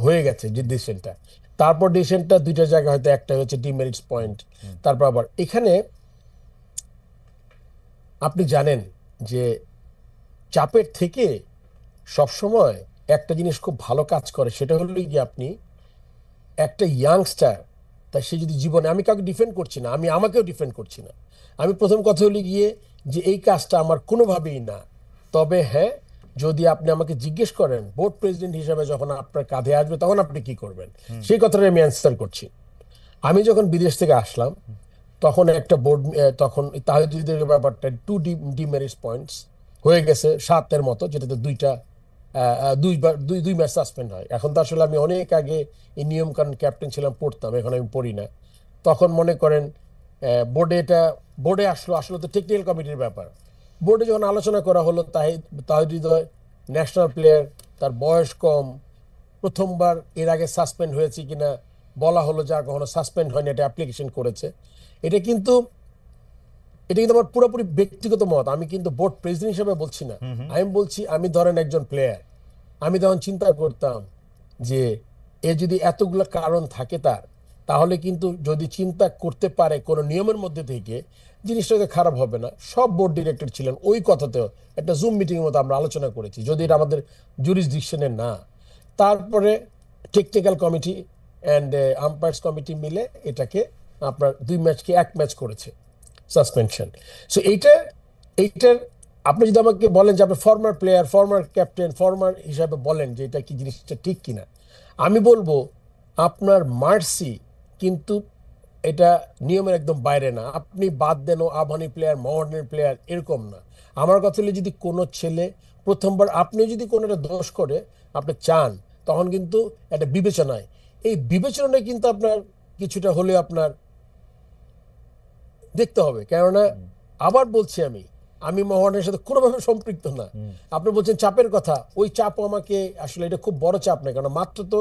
[SPEAKER 2] হয়ে গেছে, যে ডিসিশনটা, তারপর ডিসিশনটা 2টা জায়গায়, হয়তো একটা হচ্ছে ডিমেরিটস পয়েন্ট, তারপর আবার এখানে আপনি জানেন যে চাপের থেকে সবসময় একটা জিনিস খুব ভালো কাজ করে, সেটা হলো গিয়ে আপনি একটা ইয়াংস্টার, তা সে যদি জীবনে, আমি কাউকে ডিফেন্ড করছি না, আমি আমাকেও ডিফেন্ড করছি না, আমি প্রথম কথা হলো গিয়ে যে এই কাজটা আমার কোনোভাবেই না। তবে হ্যাঁ, যদি আপনি আমাকে জিজ্ঞেস করেন বোর্ড প্রেসিডেন্ট হিসেবে যখন আপনার কাঁধে আসবে তখন আপনি কি করবেন, সেই কথাটা আমি অ্যান্সার করছি। আমি যখন বিদেশ থেকে আসলাম, তখন একটা বোর্ড, তখন তাহিদের ব্যাপারটা 2 ডিমেরিটস পয়েন্টস হয়ে গেছে 7-এর মতো, যেটাতে 2 ম্যাচ সাসপেন্ড হয়। এখন তো আসলে আমি অনেক আগে এই নিয়ম কানুন ক্যাপ্টেন ছিলাম, পড়তাম, এখন আমি পড়ি না। তখন মনে করেন বোর্ডে আসলে তো টেকনিক্যাল কমিটির ব্যাপার। বোর্ডে যখন আলোচনা করা হলো, তাহিদ হৃদয় ন্যাশনাল প্লেয়ার, তার বয়স কম, প্রথমবার এর আগে সাসপেন্ড হয়েছে কিনা বলা হলো, যার কখনো সাসপেন্ড হয়নি, এটা অ্যাপ্লিকেশন করেছে। এটা কিন্তু আমার পুরোপুরি ব্যক্তিগত মত, আমি কিন্তু বোর্ড প্রেসিডেন্ট হিসেবে বলছি না। আমি বলছি, আমি ধরেন একজন প্লেয়ার, আমি তখন চিন্তা করতাম যে এর যদি এতগুলো কারণ থাকে তাহলে কিন্তু যদি চিন্তা করতে পারে কোনো নিয়মের মধ্যে থেকে, জিনিসটা তো খারাপ হবে না। সব বোর্ড ডিরেক্টর ছিলেন, ওই কথাতেও একটা জুম মিটিং এর মতো আমরা আলোচনা করেছি, যদি এটা আমাদের জুরিসডিকশনে না। তারপরে technical committee and umpires committee মিলে এটাকে আপনার 2 ম্যাচকে 1 ম্যাচ করেছে সাসপেনশন। সো এইটার আপনি যদি আমাকে বলেন যে আপনি former player, former captain, former হিসাবে বলেন যে এটা কি জিনিসটা ঠিক কিনা, আমি বলবো আপনার মার্সি কিন্তু এটা নিয়মের একদম বাইরে না। আপনি বাদ দেন ও আবাহনী প্লেয়ার, মোহামেডানের প্লেয়ার, এরকম না। আমার কথা হলো, যদি কোনো ছেলে প্রথমবার, আপনি যদি কোনো একটা দোষ করে আপনি চান, তখন কিন্তু একটা বিবেচনায়, এই বিবেচনায় কিন্তু আপনার কিছুটা হলে আপনার দেখতে হবে। কেননা আবার বলছি, আমি মোহামেডানের সাথে কোনোভাবে সম্পৃক্ত না। আপনি বলছেন চাপের কথা, ওই চাপও আমাকে আসলে, এটা খুব বড় চাপ নেই, কারণ মাত্র তো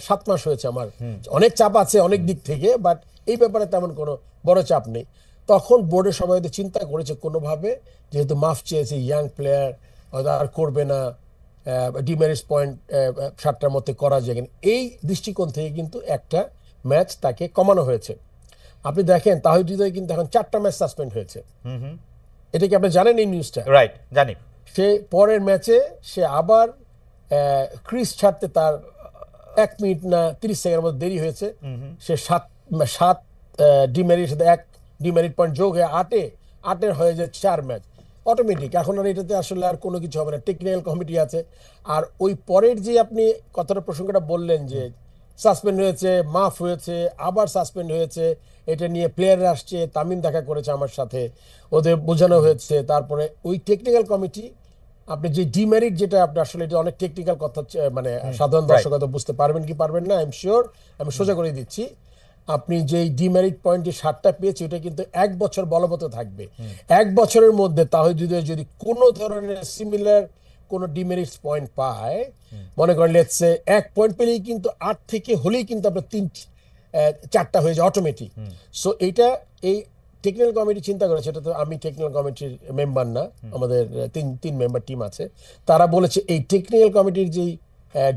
[SPEAKER 2] 7 মাস হয়েছে। আমার অনেক চাপ আছে অনেক দিক থেকে, বাট এই ব্যাপারে তেমন কোনো বড় চাপ নেই। তখন বোর্ডের সবাই চিন্তা করেছে কোনোভাবে, যেহেতু মাফ চেয়েছে, ইয়াং প্লেয়ার আর করবে না, ডিমেরিটস পয়েন্ট 7টার মধ্যে করা যায় কিনা, এই দৃষ্টিকোণ থেকে কিন্তু একটা ম্যাচ তাকে কমানো হয়েছে। আপনি দেখেন তাহিদ হৃদয় কিন্তু এখন 4টা ম্যাচ সাসপেন্ড হয়েছে। এটা কি আপনি জানেন এই নিউজটা?
[SPEAKER 1] রাইট, জানি।
[SPEAKER 2] সে পরের ম্যাচে সে আবার ক্রিজ ছাড়তে তার 1 মিনিট না 30 সেকেন্ডের মধ্যে দেরি হয়েছে, সে সাত ডিমেরিট সাথে 1 ডিমেরিট পয়েন্ট যোগ হয়ে 8 হয়ে যায় 4 ম্যাচ অটোমেটিক। এখন আর এটাতে আসলে আর কোনো কিছু হবে না, টেকনিক্যাল কমিটি আছে। আর ওই পরের যে আপনি কথাটা প্রসঙ্গটা বললেন যে সাসপেন্ড হয়েছে, মাফ হয়েছে, আবার সাসপেন্ড হয়েছে, এটা নিয়ে প্লেয়াররা আসছে, তামিম দেখা করেছে আমার সাথে, ওদের বোঝানো হয়েছে। তারপরে ওই টেকনিক্যাল কমিটি, আপনি যে ডিমেরিট যেটা আপনি আসলে এটা অনেক টেকনিক্যাল কথা, মানে সাধারণ দর্শক হয়তো বুঝতে পারবেন কি পারবেন না, আই এম শিওর আমি সোজা করে দিচ্ছি। আপনি যে ডিমেরিট পয়েন্ট যে 7টা পেয়েছে ওটা কিন্তু 1 বছর বলবৎ থাকবে। 1 বছরের মধ্যে তাহলে যদি কোনো ধরনের সিমিলার কোনো ডিমেরিটস পয়েন্ট পায়, মনে করেন লেটস সে 1 পয়েন্ট পেলেই কিন্তু 8 থেকে হলেই কিন্তু আপনার 4টা হয়ে যায় অটোমেটিক। সো এইটা এই টেকনিক্যাল কমিটি চিন্তা করেছে, এটা তো আমি টেকনিক্যাল কমিটির মেম্বার না, আমাদের তিন মেম্বার টিম আছে, তারা বলেছে এই টেকনিক্যাল কমিটির যেই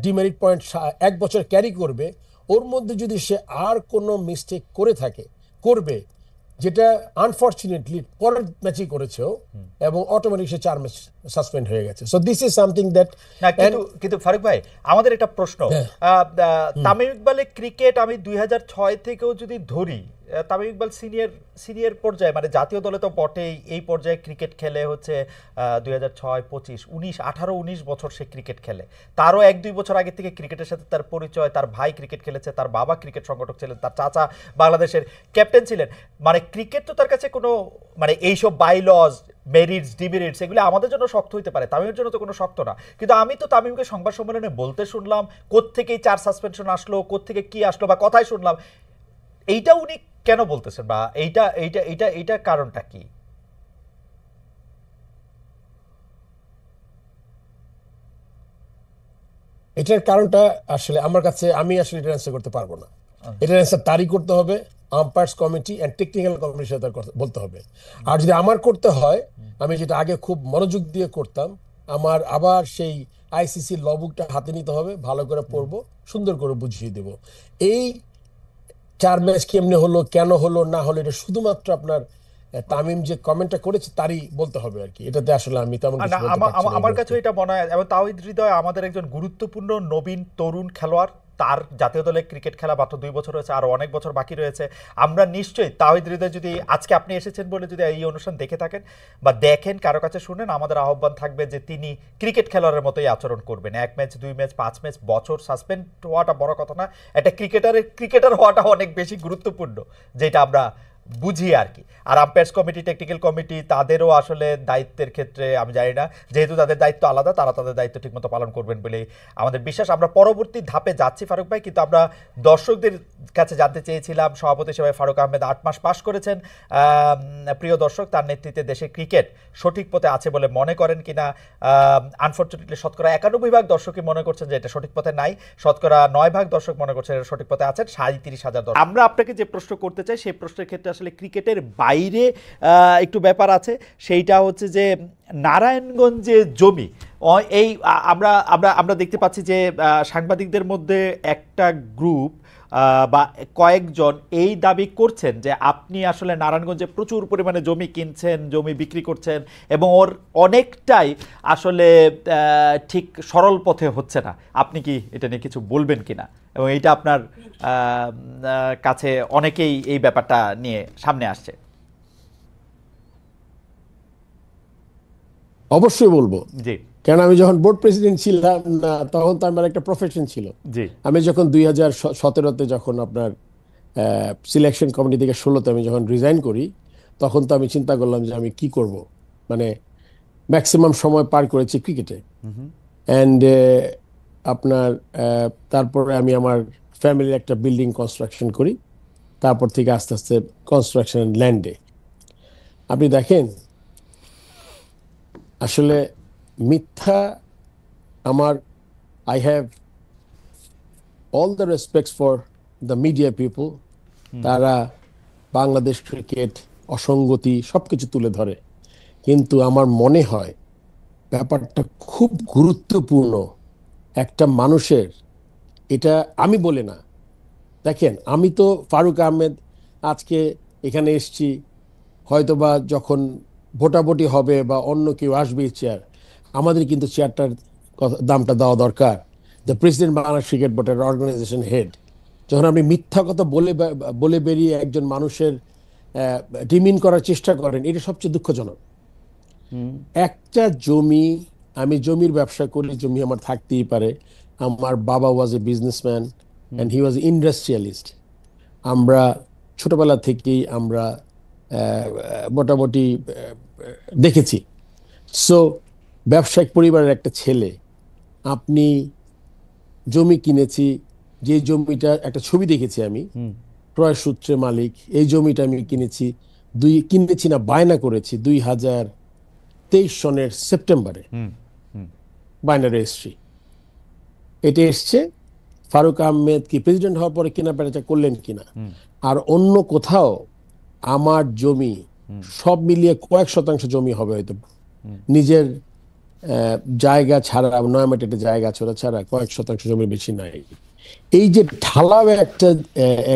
[SPEAKER 2] ডিমেরিট পয়েন্ট 1 বছর ক্যারি করবে, ওর মধ্যে যদি সে আর কোনো মিস্টেক করে থাকে করবে, যেটা আনফরচুনেটলি পরের ম্যাচই করেছেও, এবং অটোমেটিক সে 4 ম্যাচ সাসপেন্ড হয়ে গেছে। So this is something that.
[SPEAKER 1] কিন্তু ফারুক ভাই, আমাদের একটা প্রশ্ন, তামিম ইকবালের ক্রিকেট আমি 2006 থেকেও যদি ধরি, তামিম ইকবাল সিনিয়র পর্যায়ে, মানে জাতীয় দলে তো বটেই, এই পর্যায়ে ক্রিকেট খেলে হচ্ছে 2006, 25, 19, 18, 19 বছর সে ক্রিকেট খেলে। তারও 1-2 বছর আগে থেকে ক্রিকেটের সাথে তার পরিচয়, তার ভাই ক্রিকেট খেলেছে, তার বাবা ক্রিকেট সংগঠক ছিলেন, তার চাচা বাংলাদেশের ক্যাপ্টেন ছিলেন। মানে ক্রিকেট তো তার কাছে কোনো, মানে এইসব বাইলজ, মেরিটস, ডিমেরিটস এগুলো আমাদের জন্য শক্ত হইতে পারে, তামিমের জন্য তো কোনো শক্ত না। কিন্তু আমি তো তামিমকে সংবাদ সম্মেলনে বলতে শুনলাম কোত্থেকেই 4 সাসপেনশন আসলো, কোত্থেকে কি আসলো, বা কথাই শুনলাম, এইটা উনি কেন বলতেছেন, বা এইটা কারণটা কি?
[SPEAKER 2] এটার কারণটা আসলে আমার কাছে, আমি আসলে এটা অ্যান্সার করতে পারবো না। এটার অ্যান্সার তারই করতে হবে, আম্পায়ার্স কমিটি অ্যান্ড টেকনিক্যাল কমিটির সাথে বলতে হবে। আর যদি আমার করতে হয়, আমি যেটা আগে খুব মনোযোগ দিয়ে করতাম, আমার আবার সেই আইসিসি ল বুকটা হাতে নিতে হবে, ভালো করে পড়বো, সুন্দর করে বুঝিয়ে দেব এই 4 ম্যাচ কেমনে হলো, কেন হলো না হলো, এটা শুধুমাত্র আপনার তামিম যে কমেন্টটা করেছে তারই বলতে হবে আর কি। এটাতে আসলে আমি তেমন কিছু বলতে পারছি না।
[SPEAKER 1] আমার কাছে এটা মনে হয়, এবং তাওহিদ হৃদয় আমাদের একজন গুরুত্বপূর্ণ নবীন তরুণ খেলোয়াড়, তার জাতীয় দলে ক্রিকেট খেলা মাত্র 2 বছর হয়েছে, আরো অনেক বছর বাকি রয়েছে। আমরা নিশ্চয়ই তাওহিদ হৃদয়, যদি আজকে আপনি এসেছেন বলে যদি এই অনুষ্ঠান দেখে থাকেন বা দেখেন, কারো কাছে শুনেন, আমাদের আহ্বান থাকবে যে তিনি ক্রিকেট খেলোয়াড়ের মতোই আচরণ করবেন। 1 ম্যাচ, 2 ম্যাচ, 5 ম্যাচ, বছর সাসপেন্ড হওয়াটা বড় কথা না, একটা ক্রিকেটার হওয়াটা অনেক বেশি গুরুত্বপূর্ণ, যেটা আমরা বুঝি আর কি। আর আম্পায়ার্স কমিটি, টেকনিক্যাল কমিটি, তাদেরও আসলে দায়িত্বের ক্ষেত্রে আমি জানি না, যেহেতু তাদের দায়িত্ব আলাদা, তারা তাদের দায়িত্ব ঠিকমতো পালন করবেন বলেই আমাদের বিশ্বাস। আমরা পরবর্তী ধাপে যাচ্ছি ফারুক ভাই, কিন্তু আমরা দর্শকদের কাছে জানতে চেয়েছিলাম, সভাপতি হিসেবে ফারুক আহমেদ 8 মাস পাস করেছেন। প্রিয় দর্শক, তার নেতৃত্বে দেশের ক্রিকেট সঠিক পথে আছে বলে মনে করেন কিনা? আনফরচুনেটলি শতকরা 91% দর্শকই মনে করছেন যে এটা সঠিক পথে নাই, শতকরা 9% দর্শক মনে করছেন এটা সঠিক পথে আছেন। 37,000 দর্শক। আমরা আপনাকে যে প্রশ্ন করতে চাই, সেই প্রশ্নের ক্ষেত্রে আসলে ক্রিকেটের বাইরে একটু ব্যাপার আছে, সেইটা হচ্ছে যে নারায়ণগঞ্জে জমি, এই আমরা দেখতে পাচ্ছি যে সাংবাদিকদের মধ্যে একটা গ্রুপ বা কয়েকজন এই দাবি করছেন যে আপনি আসলে নারায়ণগঞ্জে প্রচুর পরিমাণে জমি কিনছেন, জমি বিক্রি করছেন, এবং ওর অনেকটাই আসলে ঠিক সরল পথে হচ্ছে না। আপনি কি এটা নিয়ে কিছু বলবেন কিনা, এবং এইটা আপনার কাছে অনেকেই এই ব্যাপারটা নিয়ে সামনে আসছে?
[SPEAKER 2] অবশ্যই বলবো।
[SPEAKER 1] জি।
[SPEAKER 2] কেন, আমি যখন বোর্ড প্রেসিডেন্ট ছিলাম না, তখন তো আমার একটা প্রফেশন ছিল।
[SPEAKER 1] জি।
[SPEAKER 2] আমি যখন 2017-তে যখন আপনার সিলেকশন কমিটি থেকে 16-তে আমি যখন রিজাইন করি, তখন তো আমি চিন্তা করলাম যে আমি কি করব, মানে ম্যাক্সিমাম সময় পার করেছি ক্রিকেটে। অ্যান্ড আপনার তারপরে আমি আমার ফ্যামিলির একটা বিল্ডিং কনস্ট্রাকশন করি, তারপর থেকে আস্তে আস্তে কনস্ট্রাকশন ল্যান্ডে। আপনি দেখেন আসলে মিথ্যা, আমার I have all the respects for the media people, তারা বাংলাদেশ ক্রিকেট অসঙ্গতি সবকিছু তুলে ধরে, কিন্তু আমার মনে হয় ব্যাপারটা খুব গুরুত্বপূর্ণ একটা মানুষের, এটা আমি বলে না। দেখেন, আমি তো ফারুক আহমেদ আজকে এখানে এসছি, হয়তোবা যখন ভোটাভুটি হবে বা অন্য কেউ আসবে চেয়ার, আমাদের কিন্তু চেয়ারটার দামটা দেওয়া দরকার। দ্য প্রেসিডেন্ট বাংলাদেশ ক্রিকেট বোর্ডের অর্গানাইজেশন হেড, যখন আপনি মিথ্যা কথা বলে বেরিয়ে একজন মানুষের ডিমিন করার চেষ্টা করেন, এটা সবচেয়ে দুঃখজনক। একটা জমি, আমি জমির ব্যবসা করি, জমি আমার থাকতেই পারে। আমার বাবা was a businessman and he was industrialist. আমরা ছোটবেলা থেকেই আমরা মোটামুটি দেখেছি। সো ব্যবসায়িক পরিবারের একটা ছেলে, আপনি জমি কিনেছি, যে জমিটা একটা ছবি দেখেছি আমি, ক্রয় সূত্রে মালিক, এই জমিটা আমি কিনেছি না বায়না করেছি 2023 সনের সেপ্টেম্বরে, বায়না রেজিস্ট্রি। এটা এসছে ফারুক আহমেদ কি প্রেসিডেন্ট হওয়ার পরে কেনা বেচা করলেন কিনা। আর অন্য কোথাও আমার জমি সব মিলিয়ে কয়েক শতাংশ জমি হবে হয়তো, নিজের জায়গা ছাড়া, নয়ামাটিতে জায়গা ছাড়া কয়েক শতাংশ জমির বেশি নাই। এই যে ঢালাও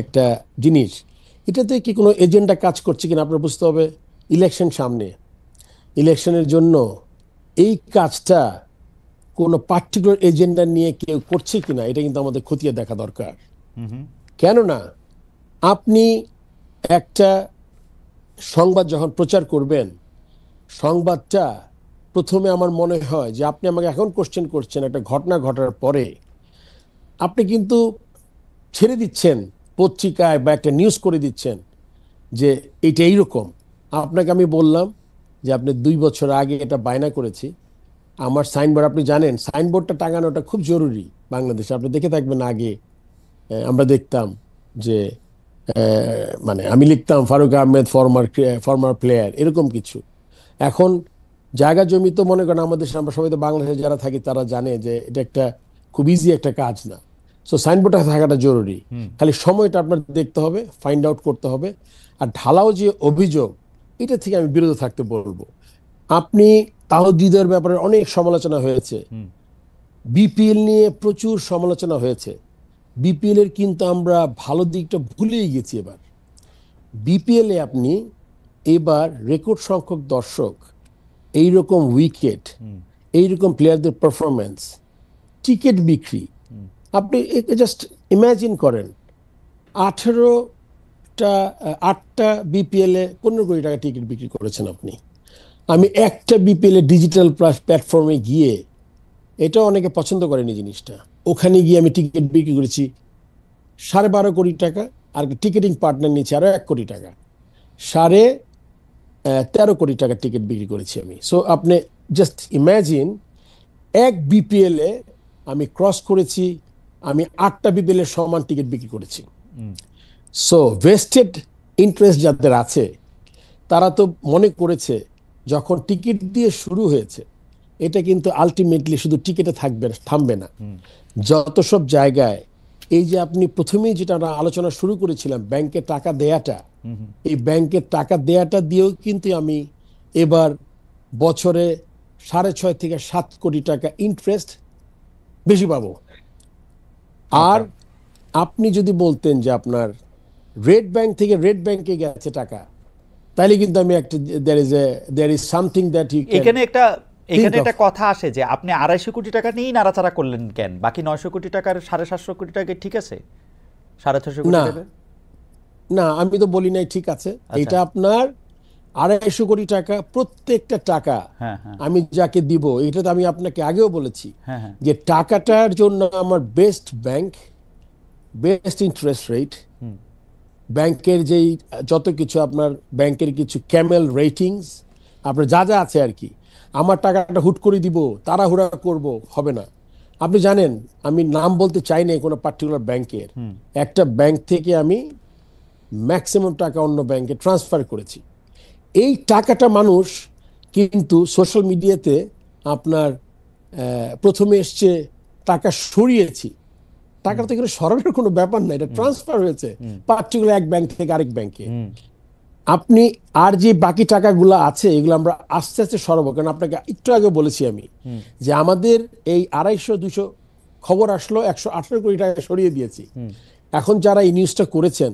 [SPEAKER 2] একটা জিনিস, এটাতে কি কোনো এজেন্ডা কাজ করছে কিনা আপনার বুঝতে হবে। ইলেকশন সামনে, ইলেকশনের জন্য এই কাজটা কোনো পার্টিকুলার এজেন্ডা নিয়ে কেউ করছে কিনা, এটা কিন্তু আমাদের খতিয়ে দেখা দরকার। কেননা আপনি একটা সংবাদ যখন প্রচার করবেন, সংবাদটা প্রথমে আমার মনে হয় যে আপনি আমাকে এখন কোশ্চেন করছেন একটা ঘটনা ঘটার পরে, আপনি কিন্তু ছেড়ে দিচ্ছেন পত্রিকায় বা একটা নিউজ করে দিচ্ছেন যে এইটা এইরকম। আপনাকে আমি বললাম যে আপনি 2 বছর আগে এটা বায়না করেছি। আমার সাইনবোর্ড, আপনি জানেন সাইনবোর্ডটা টাঙানোটা খুব জরুরি বাংলাদেশে। আপনি দেখে থাকবেন আগে আমরা দেখতাম যে মানে আমি লিখতাম ফারুক আহমেদ ফরমার প্লেয়ার, এরকম কিছু। এখন জায়গা জমি তো মনে করেন আমাদের, আমরা সবাই তো বাংলাদেশে যারা থাকি তারা জানে যে এটা একটা খুব ইজি একটা কাজ না। সো সাইনবোর্ডটা থাকাটা জরুরি, খালি সময়টা আপনার দেখতে হবে, ফাইন্ড আউট করতে হবে। আর ঢালাও যে অভিযোগ, এটা থেকে আমি বিরত থাকতে বলবো। আপনি তাওহীদের ব্যাপারে অনেক সমালোচনা হয়েছে, বিপিএল নিয়ে প্রচুর সমালোচনা হয়েছে। বিপিএল এর কিন্তু আমরা ভালো দিকটা ভুলেই গেছি। এবার বিপিএল এ আপনি এবার রেকর্ড সংখ্যক দর্শক, এইরকম উইকেট, এইরকম প্লেয়ারদের পারফরমেন্স, টিকিট বিক্রি, আপনি জাস্ট ইমাজিন করেন 8টা বিপিএল এ 15 কোটি টাকা টিকিট বিক্রি করেছেন আপনি। আমি একটা বিপিএল এ ডিজিটাল প্ল্যাটফর্মে গিয়ে, এটা অনেকে পছন্দ করেনি জিনিসটা, ওখানে গিয়ে আমি টিকিট বিক্রি করেছি 12.5 কোটি টাকা, আর টিকিটিং পার্টনার নিয়েছি আরো 1 কোটি টাকা, 13.5 কোটি টাকার টিকিট বিক্রি করেছি আমি। সো আপনি জাস্ট ইমাজিন, এক বিপিএল এ আমি ক্রস করেছি, আমি 8টা বিপিএল এর সমান টিকিট বিক্রি করেছি। সো ভেস্টেড ইন্টারেস্ট যাদের আছে, তারা তো মনে করেছে যখন টিকিট দিয়ে শুরু হয়েছে, এটা কিন্তু আলটিমেটলি শুধু টিকিটে থামবে না। যত সব জায়গায়, এই যে আপনি প্রথমেই যেটা আমরা আলোচনা শুরু করেছিলাম, ব্যাংকে টাকা দেয়াটা, এই ব্যাংকের টাকা দেয়াটা দিয়েও কিন্তু আমি এবার বছরে 6.5 থেকে 7 কোটি টাকা ইন্টারেস্ট বেশি পাবো। আর আপনি যদি বলতেন যে আপনার রেড ব্যাংক থেকে রেড ব্যাংকে গেছে টাকা, তাহলে কিন্তু আমি একটা there is something that you can
[SPEAKER 1] এখানে একটা কথা আসে যে আপনি 250 কোটি টাকা নিয়েই নাড়াচাড়া করলেন কেন? বাকি 900 কোটি টাকার 750 কোটি টাকা ঠিক আছে, 650 কোটি টাকা
[SPEAKER 2] না, আমি তো বলি নাই ঠিক আছে। এটা আপনার 250 কোটি টাকা, প্রত্যেকটা টাকা আমি যাকে দিব, এটা তো আমি আপনাকে আগেও বলেছি যে টাকাটার জন্য আমার best bank, best interest rate, ব্যাংকের যেই যত কিছু আপনার ব্যাংকের কিছু ক্যামেল রেটিংস, আপনার যা যা আছে আর কি, আমার টাকাটা হুট করে দিব, তাড়াহুড়া করব, হবে না। আপনি জানেন আমি নাম বলতে চাই না কোনো পার্টিকুলার ব্যাংকের, একটা ব্যাংক থেকে আমি ম্যাক্সিমাম টাকা অন্য ব্যাংকে ট্রান্সফার করেছি। এই টাকাটা মানুষ কিন্তু সোশ্যাল মিডিয়াতে আপনার প্রথমে এসছে টাকা সরিয়েছি, টাকাটা তো এখানে সরানোর কোনো ব্যাপার না, এটা ট্রান্সফার হয়েছে পার্টিকুলার এক ব্যাংক থেকে আরেক ব্যাংকে। আপনি আর যে বাকি টাকাগুলো আছে, এগুলো আমরা আস্তে আস্তে সরাবো। কারণ আপনাকে একটু আগে বলেছি আমি যে আমাদের এই 250-200 খবর আসলো, 118 কোটি টাকা সরিয়ে দিয়েছি। এখন যারা এই নিউজটা করেছেন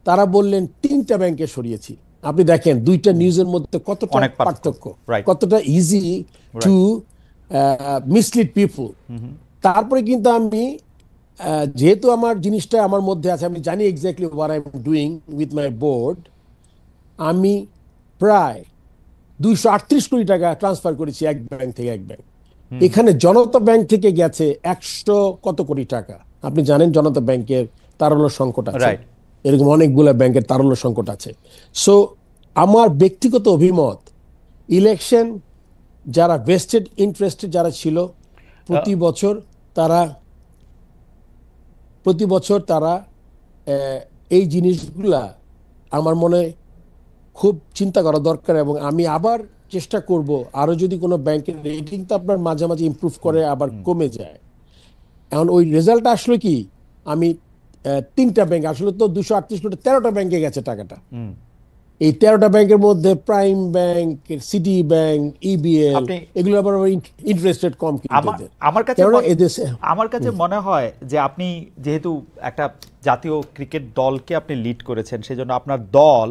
[SPEAKER 2] তারা বললেন 3টা ব্যাংকে সরিয়েছি। আপনি দেখেন 2টা নিউজের মধ্যে কতটা পার্থক্য, কতটা ইজি টু মিসলিড পিপল। তারপরে কিন্তু আমি যেহেতু আমার জিনিসটা আমার মধ্যে আছে, আমি জানি exactly what I am doing with my board, আমি প্রায় 238 কোটি টাকা ট্রান্সফার করেছি এক ব্যাংক থেকে এক ব্যাংক। এখানে জনতা ব্যাংক থেকে গেছে 100 কত কোটি টাকা। আপনি জানেন জনতা ব্যাংকের তারল্য সংকট আছে,
[SPEAKER 1] রাইট।
[SPEAKER 2] এরকম অনেকগুলো ব্যাংকের তারল্য সংকট আছে। সো আমার ব্যক্তিগত অভিমত, ইলেকশন যারা ভেস্টেড ইন্টারেস্টেড যারা ছিল প্রতি বছর তারা এই জিনিসগুলা আমার মনে খুব চিন্তা করা দরকার। এবং আমি আবার চেষ্টা করব, আরো যদি কোনো ব্যাংকের রেটিং তো আপনার মাঝে মাঝে ইমপ্রুভ করে আবার কমে যায়। এখন ওই রেজাল্টটা আসলে কি, আমি 3টা ব্যাংক, আসলে তো 238 কোটি 13টা ব্যাংকে গেছে টাকাটা। এই 13টা ব্যাংকের মধ্যে prime bank, city bank, EBL, এগুলো আবার ইন্টারেস্টেড কম।
[SPEAKER 1] আমার কাছে মনে হয় যে আপনি যেহেতু একটা জাতীয় ক্রিকেট দলকে আপনি লিড করেছেন, সেজন্য আপনার দল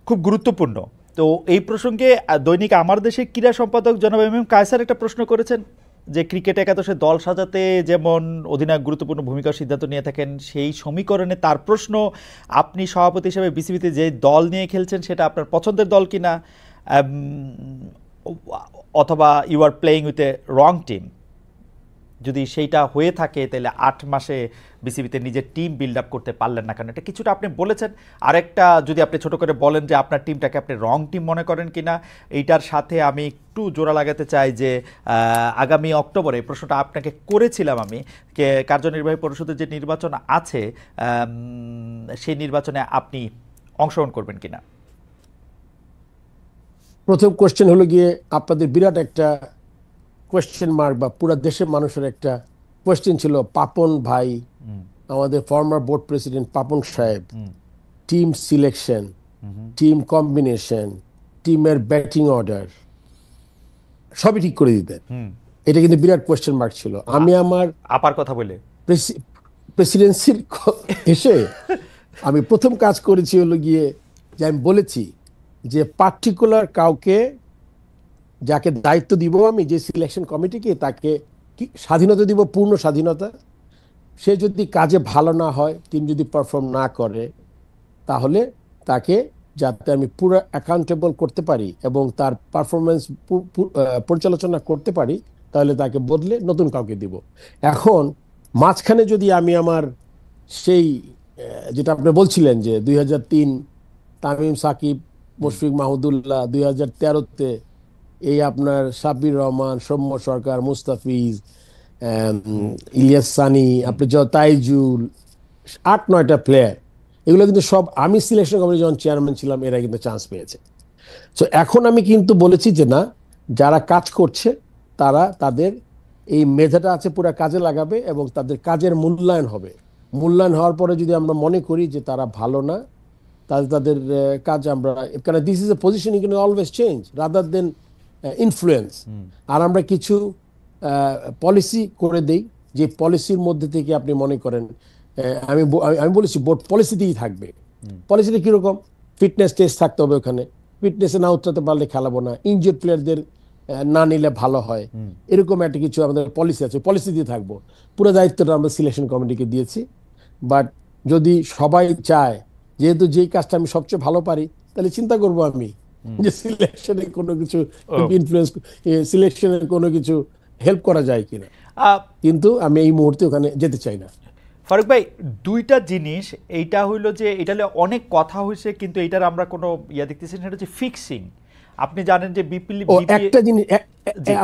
[SPEAKER 1] খুব গুরুত্বপূর্ণ। তো এই প্রসঙ্গে দৈনিক আমার দেশে ক্রীড়া সম্পাদক জনাব এম এম কায়সার একটা প্রশ্ন করেছেন যে ক্রিকেট একাদশে দল সাজাতে যেমন অধিনায়ক গুরুত্বপূর্ণ ভূমিকার সিদ্ধান্ত নিয়ে থাকেন, সেই সমীকরণে তার প্রশ্ন, আপনি সভাপতি হিসেবে বিসিবিতে যে দল নিয়ে খেলছেন সেটা আপনার পছন্দের দল কিনা, অথবা you are playing with a wrong team. যদি সেইটা হয়ে থাকে তাহলে 8 মাসে বিসিবিতে নিজের টিম বিল্ড আপ করতে পারলেন না কেন? এটা কিছুটা আপনি বলেছেন। আরেকটা যদি আপনি ছোট করে বলেন যে আপনার টিমটাকে আপনি রং টিম মনে করেন কিনা। এইটার সাথে আমি একটু জোড়া লাগাতে চাই যে আগামী অক্টোবরে প্রশ্নটা আপনাকে করেছিলাম আমি, কার্যনির্বাহী পরিষদের যে নির্বাচন আছে সেই নির্বাচনে আপনি অংশগ্রহণ করবেন কিনা।
[SPEAKER 2] প্রথম কোশ্চেন হলো গিয়ে আপনাদের বিরাট একটা কোয়েশ্চেন মার্ক, বা পুরো দেশের মানুষের একটা কোয়েশ্চেন ছিল, পাপন ভাই, আমাদের ফর্মার বোর্ড প্রেসিডেন্ট পাপন সাহেব, টিম সিলেকশন, টিম কম্বিনেশন, টিমের ব্যাটিং অর্ডার সবই ঠিক করে দিতেন। এটা কিন্তু বিরাট কোয়েশ্চেন মার্ক ছিল। আমি আমার
[SPEAKER 1] আপার কথা বলে
[SPEAKER 2] প্রেসিডেন্সির এসে আমি প্রথম কাজ করেছি হলো গিয়ে যে আমি বলেছি যে পার্টিকুলার কাউকে যাকে দায়িত্ব দিব, আমি যে সিলেকশন কমিটিকে, তাকে কি স্বাধীনতা দিব, পূর্ণ স্বাধীনতা। সে যদি কাজে ভালো না হয়, টিম যদি পারফর্ম না করে, তাহলে তাকে যাতে আমি পুরো অ্যাকাউন্টেবল করতে পারি এবং তার পারফরমেন্স পর্যালোচনা করতে পারি, তাহলে তাকে বদলে নতুন কাউকে দিব। এখন মাঝখানে যদি আমি আমার সেই যেটা আপনি বলছিলেন যে 2003 তামিম সাকিব, মুশফিক মাহমুদুল্লাহ, 2013-তে এই আপনার সাব্বির রহমান, সৌম্য সরকার, মুস্তাফিজ, ইলিয়াস সানি, আপনি তাইজুল, 8-9টা প্লেয়ার, এগুলো কিন্তু সব আমি সিলেকশন কমিটি যখন চেয়ারম্যান ছিলাম এরা কিন্তু চান্স পেয়েছে। তো এখন আমি কিন্তু বলেছি যে না, যারা কাজ করছে তারা তাদের এই মেধাটা আছে পুরো কাজে লাগাবে এবং তাদের কাজের মূল্যায়ন হবে। মূল্যায়ন হওয়ার পরে যদি আমরা মনে করি যে তারা ভালো না, তাহলে তাদের কাজ আমরা, কারণ this is a position you can always change rather than influence. আর আমরা কিছু পলিসি করে দেই, যে পলিসির মধ্যে থেকে আপনি মনে করেন, আমি বলেছি বোর্ড পলিসিতেই থাকবে। পলিসিটা কিরকম, ফিটনেস টেস্ট থাকতে হবে ওখানে, ফিটনেসে না উতরাতে পারলে খেলাবো না, ইনজুর্ড প্লেয়ারদের না নিলে ভালো হয়, এরকম একটা কিছু আমাদের পলিসি আছে, পলিসি দিয়ে থাকবো। পুরো দায়িত্বটা আমরা সিলেকশন কমিটিকে দিয়েছি। বাট যদি সবাই চায়, যেহেতু যেই কাজটা আমি সবচেয়ে ভালো পারি, তাহলে চিন্তা করবো আমি যে সিলেকশনে কোনো কিছু ইনফ্লুয়েন্স, সিলেকশনের কোনো কিছু হেল্প করা যায় কিনা, কিন্তু আমি এই মুহূর্তে ওখানে যেতে চাই না।
[SPEAKER 1] ফারুক ভাই, দুইটা জিনিস, এইটা হইল যে এটা অনেক কথা হয়েছে কিন্তু এটার আমরা কোনো ইয়া দেখতেছি না, সেটা হচ্ছে ফিক্সিং। আপনি জানেন যে বিপিএল
[SPEAKER 2] একটা জিনিস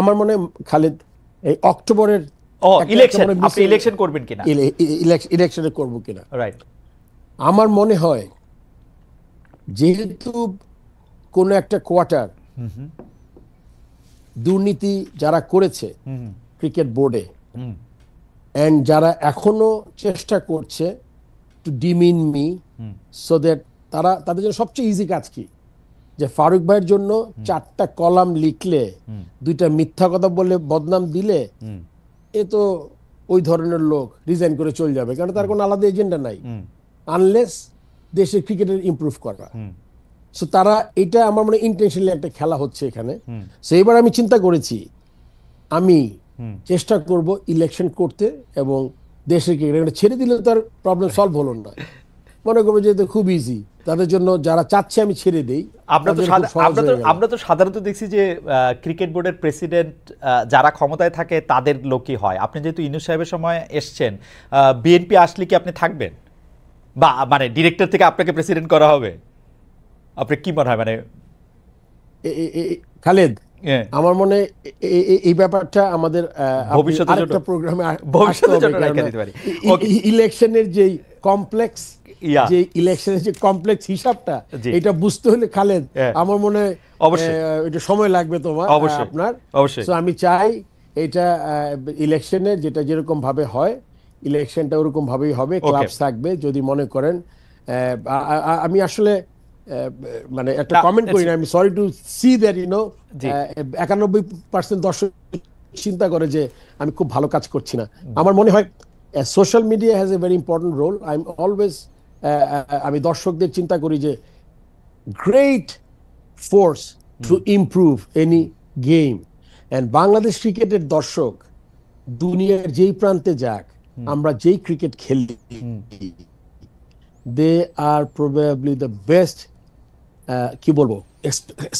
[SPEAKER 2] আমার মনে হয় খালেদ, এই অক্টোবরের
[SPEAKER 1] ইলেকশন, আপনি ইলেকশন করবেন কিনা,
[SPEAKER 2] ইলেকশনে করবো কিনা,
[SPEAKER 1] রাইট।
[SPEAKER 2] আমার মনে হয় যেহেতু কোন একটা কোয়ার্টার দুর্নীতি যারা করেছে ক্রিকেট বোর্ডে, এন্ড যারা এখনো চেষ্টা করছে to demean me, so that তাদের জন্য সবচেয়ে ইজি কাজ কি, যে ফারুক ভাইয়ের জন্য 4টা কলাম লিখলে, 2টা মিথ্যা কথা বলে বদনাম দিলে, এ তো ওই ধরনের লোক রিজাইন করে চলে যাবে, কারণ তার কোনো আলাদা এজেন্ডা নাই, আনলেস দেশের ক্রিকেটের ইমপ্রুভ করা। সো তারা, এটা আমার মনে ইন্টেনশনালি একটা খেলা হচ্ছে এখানে। সো এবার আমি চিন্তা করেছি, আমি চেষ্টা করব ইলেকশন করতে এবং দেশের ক্রিকেট ছেড়ে দিলে তার প্রবলেম সলভ হলো না। মনে করবো যে এটা খুব ইজি, তাদের জন্য যারা চাচ্ছে আমি ছেড়ে দেই,
[SPEAKER 1] আমরা তো সাধারণত দেখছি যে ক্রিকেট বোর্ডের প্রেসিডেন্ট যারা ক্ষমতায় থাকে তাদের লোকই হয়। আপনি যেহেতু ইউনূস সাহেবের সময় এসছেন, বিএনপি আসলে কি আপনি থাকবেন, বা মানে ডিরেক্টর থেকে আপনাকে প্রেসিডেন্ট করা হবে? আপনার কি মনে হয়? মানে
[SPEAKER 2] খালেদ, আমার মনে এই ব্যাপারটা আমাদের আরেকটা প্রোগ্রামে ইলেকশনের যে কমপ্লেক্স হিসাবটা এটা বুঝতে হলে খালেদ আমার মনে এটা সময় লাগবে তোমার আপনার। তো আমি চাই এটা ইলেকশনের যেটা যেরকম ভাবে হয় ইলেকশনটা ওরকম ভাবেই হবে, ক্লাবস থাকবে। যদি মনে করেন আমি আসলে মানে একটা কমেন্ট করি না, আমি সরি টু সি দ্যাট 91% দর্শক চিন্তা করে যে আমি খুব ভালো কাজ করছি না। আমার মনে হয় social media has a very important role. I am always আমি দর্শকদের চিন্তা করি যে great force to improve any game. And Bangladesh ক্রিকেটের দর্শক দুনিয়ার যেই প্রান্তে যাক, আমরা যেই ক্রিকেট খেলি, দে আর প্রবাবলি দ্য বেস্ট কি বলবো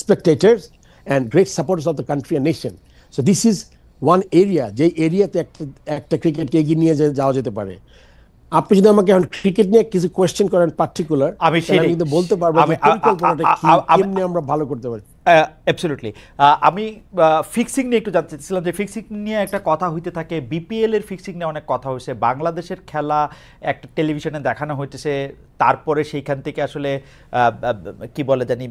[SPEAKER 2] spectators and great supporters of the country and nation. So this is one area, যে এরিয়াতে একটা ক্রিকেটকে এগিয়ে নিয়ে যাওয়া যেতে পারে। আপনি যদি আমাকে এখন ক্রিকেট নিয়ে কিছু কোয়েশ্চেন করেন পার্টিকুলার, আমি কিন্তু বলতে পারবো যে পরিকল্পনাটা কি, কেমনে আমরা ভালো করতে পারি।
[SPEAKER 1] অ্যাবসলিউটলি। আমি ফিক্সিং নিয়ে একটু জানতে চাইছিলাম যে ফিক্সিং নিয়ে একটা কথা হইতে থাকে, বিপিএল এর ফিক্সিং নিয়ে অনেক কথা হয়েছে, বাংলাদেশের খেলা একটা টেলিভিশনে দেখানো হইতেছে, তারপরে সেইখান থেকে আসলে কি বলে জানি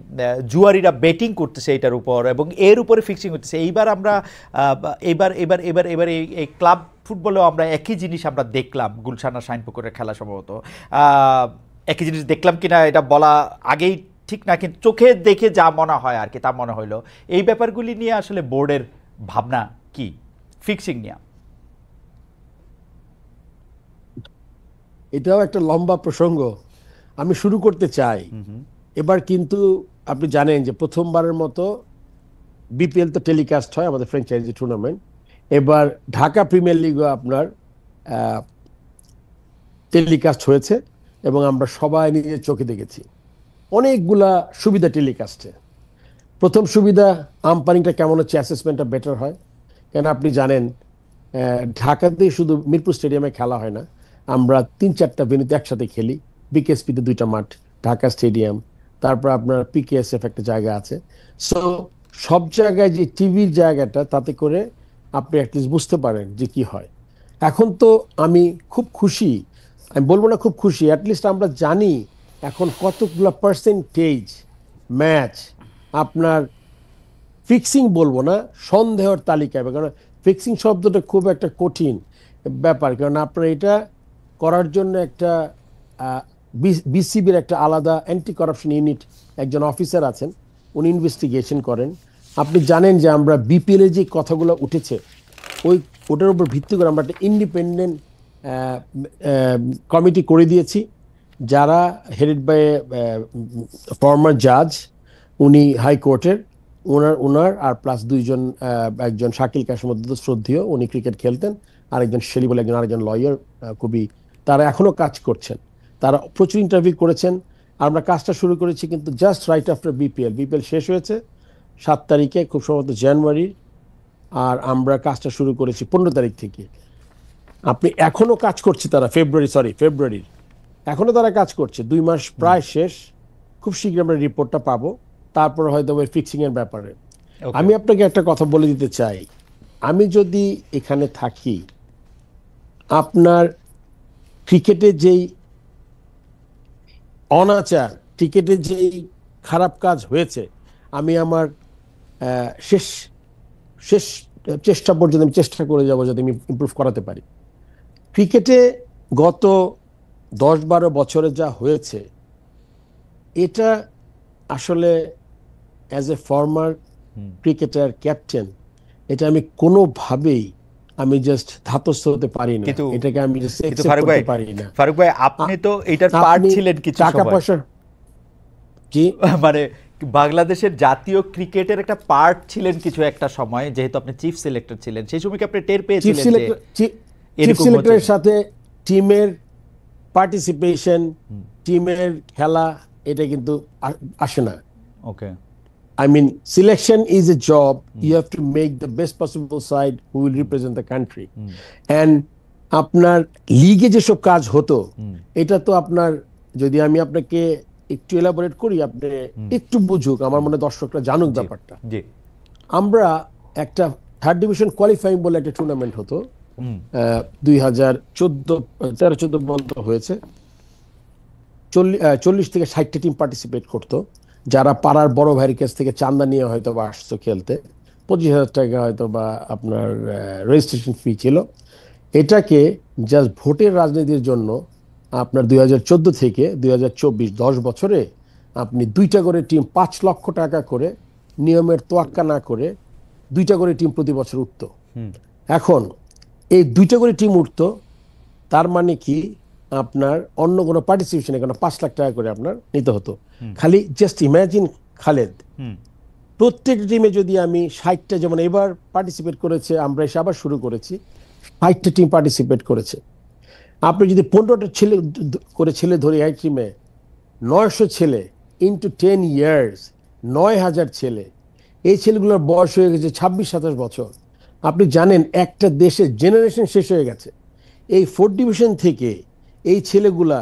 [SPEAKER 1] জুয়ারিরা বেটিং করতেছে এটার উপর, এবং এর উপরে ফিক্সিং হইতেছে। এইবার আমরা এবার এই ক্লাব ফুটবলেও আমরা একই জিনিস আমরা দেখলাম, গুলশান আর শাইনপুকুরের খেলা সম্ভবত একই জিনিস দেখলাম কিনা এটা বলা আগেই ঠিক না, কিন্তু চোখে দেখে যা মনে হয় আর কি তা মনে হইলো। এই ব্যাপারগুলি নিয়ে আসলে বোর্ডের ভাবনা কি ফিক্সিং নিয়ে?
[SPEAKER 2] এটাও একটা লম্বা প্রসঙ্গ, আমি শুরু করতে চাই। এবার কিন্তু আপনি জানেন যে প্রথমবারের মতো বিপিএল তো টেলিকাস্ট হয়, আমাদের ফ্র্যাঞ্চাইজি টুর্নামেন্ট। এবার ঢাকা প্রিমিয়ার লিগও আপনার টেলিকাস্ট হয়েছে এবং আমরা সবাই নিজের চোখে দেখেছি অনেকগুলা সুবিধা টেলিকাস্টে। প্রথম সুবিধা, আম্পায়ারিংটা কেমন হচ্ছে, অ্যাসেসমেন্টটা বেটার হয়। কেন আপনি জানেন ঢাকাতেই শুধু মিরপুর স্টেডিয়ামে খেলা হয় না, আমরা 3-4টা ভেন্যুতে একসাথে খেলি। বিকেএসপিতে 2টা মাঠ, ঢাকা স্টেডিয়াম, তারপর আপনার পিকেএসএফ একটা জায়গা আছে। সো সব জায়গায় যে টিভির জায়গাটা, তাতে করে আপনি অ্যাটলিস্ট বুঝতে পারেন যে কি হয়। এখন তো আমি খুব খুশি, আমি বলবো না খুব খুশি, অ্যাটলিস্ট আমরা জানি এখন কতগুলো পার্সেন্টেজ ম্যাচ আপনার ফিক্সিং বলবো না, সন্দেহের তালিকায়। কারণ ফিক্সিং শব্দটা খুব একটা কঠিন ব্যাপার, কারণ আপনার এটা করার জন্য একটা বিসিবির একটা আলাদা অ্যান্টি করাপশন ইউনিট একজন অফিসার আছেন, উনি ইনভেস্টিগেশন করেন। আপনি জানেন যে আমরা বিপিএল এর যে কথাগুলো উঠেছে ওটার উপর ভিত্তি করে আমরা একটা ইন্ডিপেন্ডেন্ট কমিটি করে দিয়েছি, যারা হেডেড বাই ফর্মার জাজ, উনি হাইকোর্টের, ওনার আর প্লাস দুইজন, একজন শাকিল কাশিমুদ্দিন শ্রদ্ধেয়, উনি ক্রিকেট খেলতেন, আরেকজন শেলি বলে একজন আরেকজন লয়ার, খুবই তারা এখনো কাজ করছেন, তারা প্রচুর ইন্টারভিউ করেছেন। আমরা কাজটা শুরু করেছি কিন্তু জাস্ট রাইট আফটার বিপিএল শেষ হয়েছে 7 তারিখে, খুব সম্ভবত জানুয়ারি, আর আমরা কাজটা শুরু করেছি 15 তারিখ থেকে। আপনি এখনো কাজ করছে তারা, ফেব্রুয়ারির এখনো তারা কাজ করছে, 2 মাস প্রায় শেষ। খুব শীঘ্র আমরা রিপোর্টটা পাবো, তারপর হয়তো ওই ফিক্সিং এর ব্যাপারে আমি আপনাকে একটা কথা বলে দিতে চাই। আমি যদি এখানে থাকি, আপনার ক্রিকেটে যেই অনাচার, ক্রিকেটে যেই খারাপ কাজ হয়েছে, আমি আমার শেষ চেষ্টা পর্যন্ত আমি চেষ্টা করে যাবো যাতে আমি ইমপ্রুভ করাতে পারি। ক্রিকেটে গত 10-12 বছরে যা হয়েছে, এটা আসলে as a former cricketer, captain, এটা আমি কোনোভাবেই আমি জাস্ট ধাতস্থ হতে পারি না, এটাকে আমি জাস্ট অ্যাকসেপ্ট করতে পারি না।
[SPEAKER 1] ফারুক ভাই, আপনি তো এটার পার্ট ছিলেন কিছু সময়,
[SPEAKER 2] টাকা পয়সা কি
[SPEAKER 1] মানে বাংলাদেশের জাতীয় ক্রিকেটের একটা পার্ট ছিলেন কিছু একটা সময়, যেহেতু আপনি চিফ সিলেক্টর ছিলেন, সেই সময় কি আপনি টের পেয়েছিলেন যে
[SPEAKER 2] চিফ
[SPEAKER 1] এরকম
[SPEAKER 2] সিলেক্টরের
[SPEAKER 1] হচ্ছে?
[SPEAKER 2] সাথে টিমের পার্টিসিপেশন, টিমের খেলা, এটা কিন্তু আসে না।
[SPEAKER 1] ওকে,
[SPEAKER 2] I mean, selection is a job. You have to make the best possible side who will represent the country. And আপনার লিগে যেসব কাজ হতো, এটা তো আপনার, যদি আমি আপনাকে একটু এলাবোরেট করি, আপনি একটু বুঝুক, আমার মনে হয় দর্শকরা জানুক ব্যাপারটা।
[SPEAKER 1] জি,
[SPEAKER 2] আমরা একটা থার্ড ডিভিশন কোয়ালিফাইং বলে একটা টুর্নামেন্ট হতো, 2013-14 পর্যন্ত হয়েছে। 40 থেকে 60টা টিম পার্টিসিপেট করতো, যারা পাড়ার বড় ভাইয়ের কাছ থেকে চান্দা নিয়ে হয়তো বা আসতো খেলতে। 25,000 টাকা হয়তো বা আপনার রেজিস্ট্রেশন ফি ছিল। এটাকে জাস্ট ভোটের রাজনীতির জন্য আপনার 2014 থেকে 2024 10 বছরে আপনি 2টা করে টিম 5 লক্ষ টাকা করে নিয়মের তোয়াক্কা না করে 2টা করে টিম প্রতি বছর উঠতো। এখন এই 2টা করে টিম উঠতো, তার মানে কি আপনার অন্য কোনো পার্টিসিপেশন এখানে 5 লাখ টাকা করে আপনার নিতে হতো। খালি জাস্ট ইমাজিন খালেদ, প্রত্যেক টিমে যদি আমি 60টা, যেমন এবার পার্টিসিপেট করেছে, আমরা এসে আবার শুরু করেছি, 60টা টিম পার্টিসিপেট করেছে। আপনি যদি 15টা ছেলে ধরে এক টিমে, 900 ছেলে ইন্টু 10 ইয়ার্স, 9,000 ছেলে। এই ছেলেগুলোর বয়স হয়ে গেছে 26-27 বছর। আপনি জানেন একটা দেশের জেনারেশন শেষ হয়ে গেছে। এই 4th ডিভিশন থেকে এই ছেলেগুলা,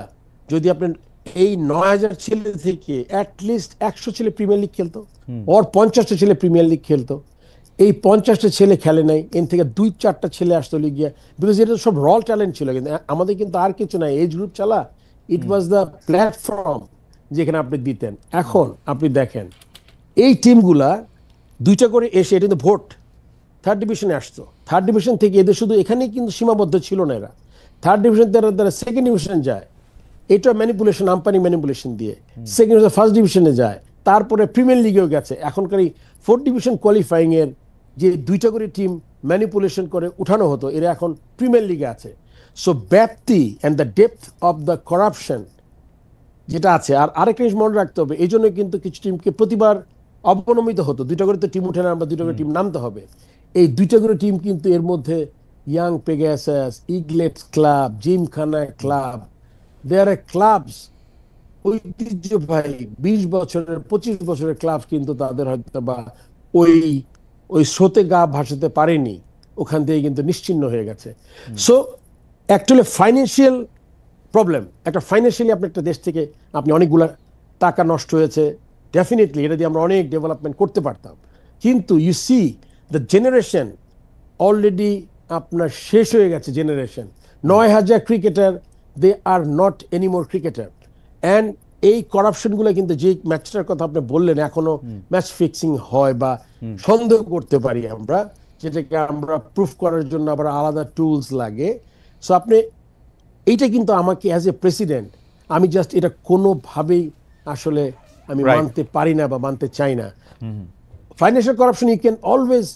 [SPEAKER 2] যদি আপনি এই 9,000 ছেলে থেকে অ্যাটলিস্ট 100 ছেলে প্রিমিয়ার লিগ খেলতো, ওর 50টা ছেলে প্রিমিয়ার লিগ খেলতো। এই 50টা ছেলে খেলে নাই, এর থেকে 2-4টা ছেলে আসতো লিগে, বিকজ এটা সব র ট্যালেন্ট ছিল। কিন্তু আমাদের কিন্তু আর কিছু নাই, এজ গ্রুপ চালা, ইট ওয়াজ দ্য প্ল্যাটফর্ম যেখানে আপনি দিতেন। এখন আপনি দেখেন এই টিমগুলা 2টা করে এসে, এটা কিন্তু ভোট, থার্ড ডিভিশনে আসতো। থার্ড ডিভিশন থেকে এদের শুধু এখানেই কিন্তু সীমাবদ্ধ ছিল না, এরা থার্ড ডিভিশন দ্বারা সেকেন্ড ডিভিশন যায়, এটা ম্যানিপুলেশন, আম্পায়ারিং ম্যানিপুলেশন দিয়ে সেকেন্ড ডিভিশন ফার্স্ট ডিভিশনে যায়, তারপরে প্রিমিয়ার লিগেও গেছে। এখনকার এই 4th ডিভিশন কোয়ালিফাইং এর যে 2টা করে টিম ম্যানিপুলেশন করে উঠানো হতো, এরা এখন প্রিমিয়ার লিগে আছে। সো ব্যাপ্তি and the depth of the corruption যেটা আছে। আর আরেকটা জিনিস মনে রাখতে হবে, এই জন্য কিন্তু কিছু টিমকে প্রতিবার অবনমিত হতো, 2টা করে তো টিম উঠে না, আমরা 2টা করে টিম নামতে হবে। এই 2টা করে টিম কিন্তু এর মধ্যে young Pegasus, ইগলেটস club, gymkhana club, দেয়ার আর ক্লাবস, ঐতিহ্যবাহী 20 বছরের 25 বছরের ক্লাব, কিন্তু তাদের হয়তো বা ওই ওই স্রোতে গা ভাসাতে পারেনি, ওখান থেকে কিন্তু নিশ্চিহ্ন হয়ে গেছে। সো অ্যাকচুয়ালি ফাইন্যান্সিয়াল প্রবলেম, একটা ফাইন্যান্সিয়ালি আপনি একটা দেশ থেকে আপনি অনেকগুলা টাকা নষ্ট হয়েছে, ডেফিনেটলি এটা দিয়ে আমরা অনেক ডেভেলপমেন্ট করতে পারতাম। কিন্তু you see the generation already আপনার শেষ হয়ে গেছে। Generation 9,000 cricketer, they are not anymore cricketer. And এই করাপশনগুলো কিন্তু, যে ম্যাচটার কথা আপনি বললেন, এখনো ম্যাচ ফিক্সিং হয় বা সন্দেহ করতে পারি আমরা, যেটাকে আমরা প্রুফ করার জন্য আবার আলাদা টুলস লাগে। সো আপনি এইটা কিন্তু আমাকে অ্যাজ এ প্রেসিডেন্ট, আমি জাস্ট এটা কোনোভাবেই আসলে আমি মানতে পারি না বা মানতে চাই না। Financial corruption you can always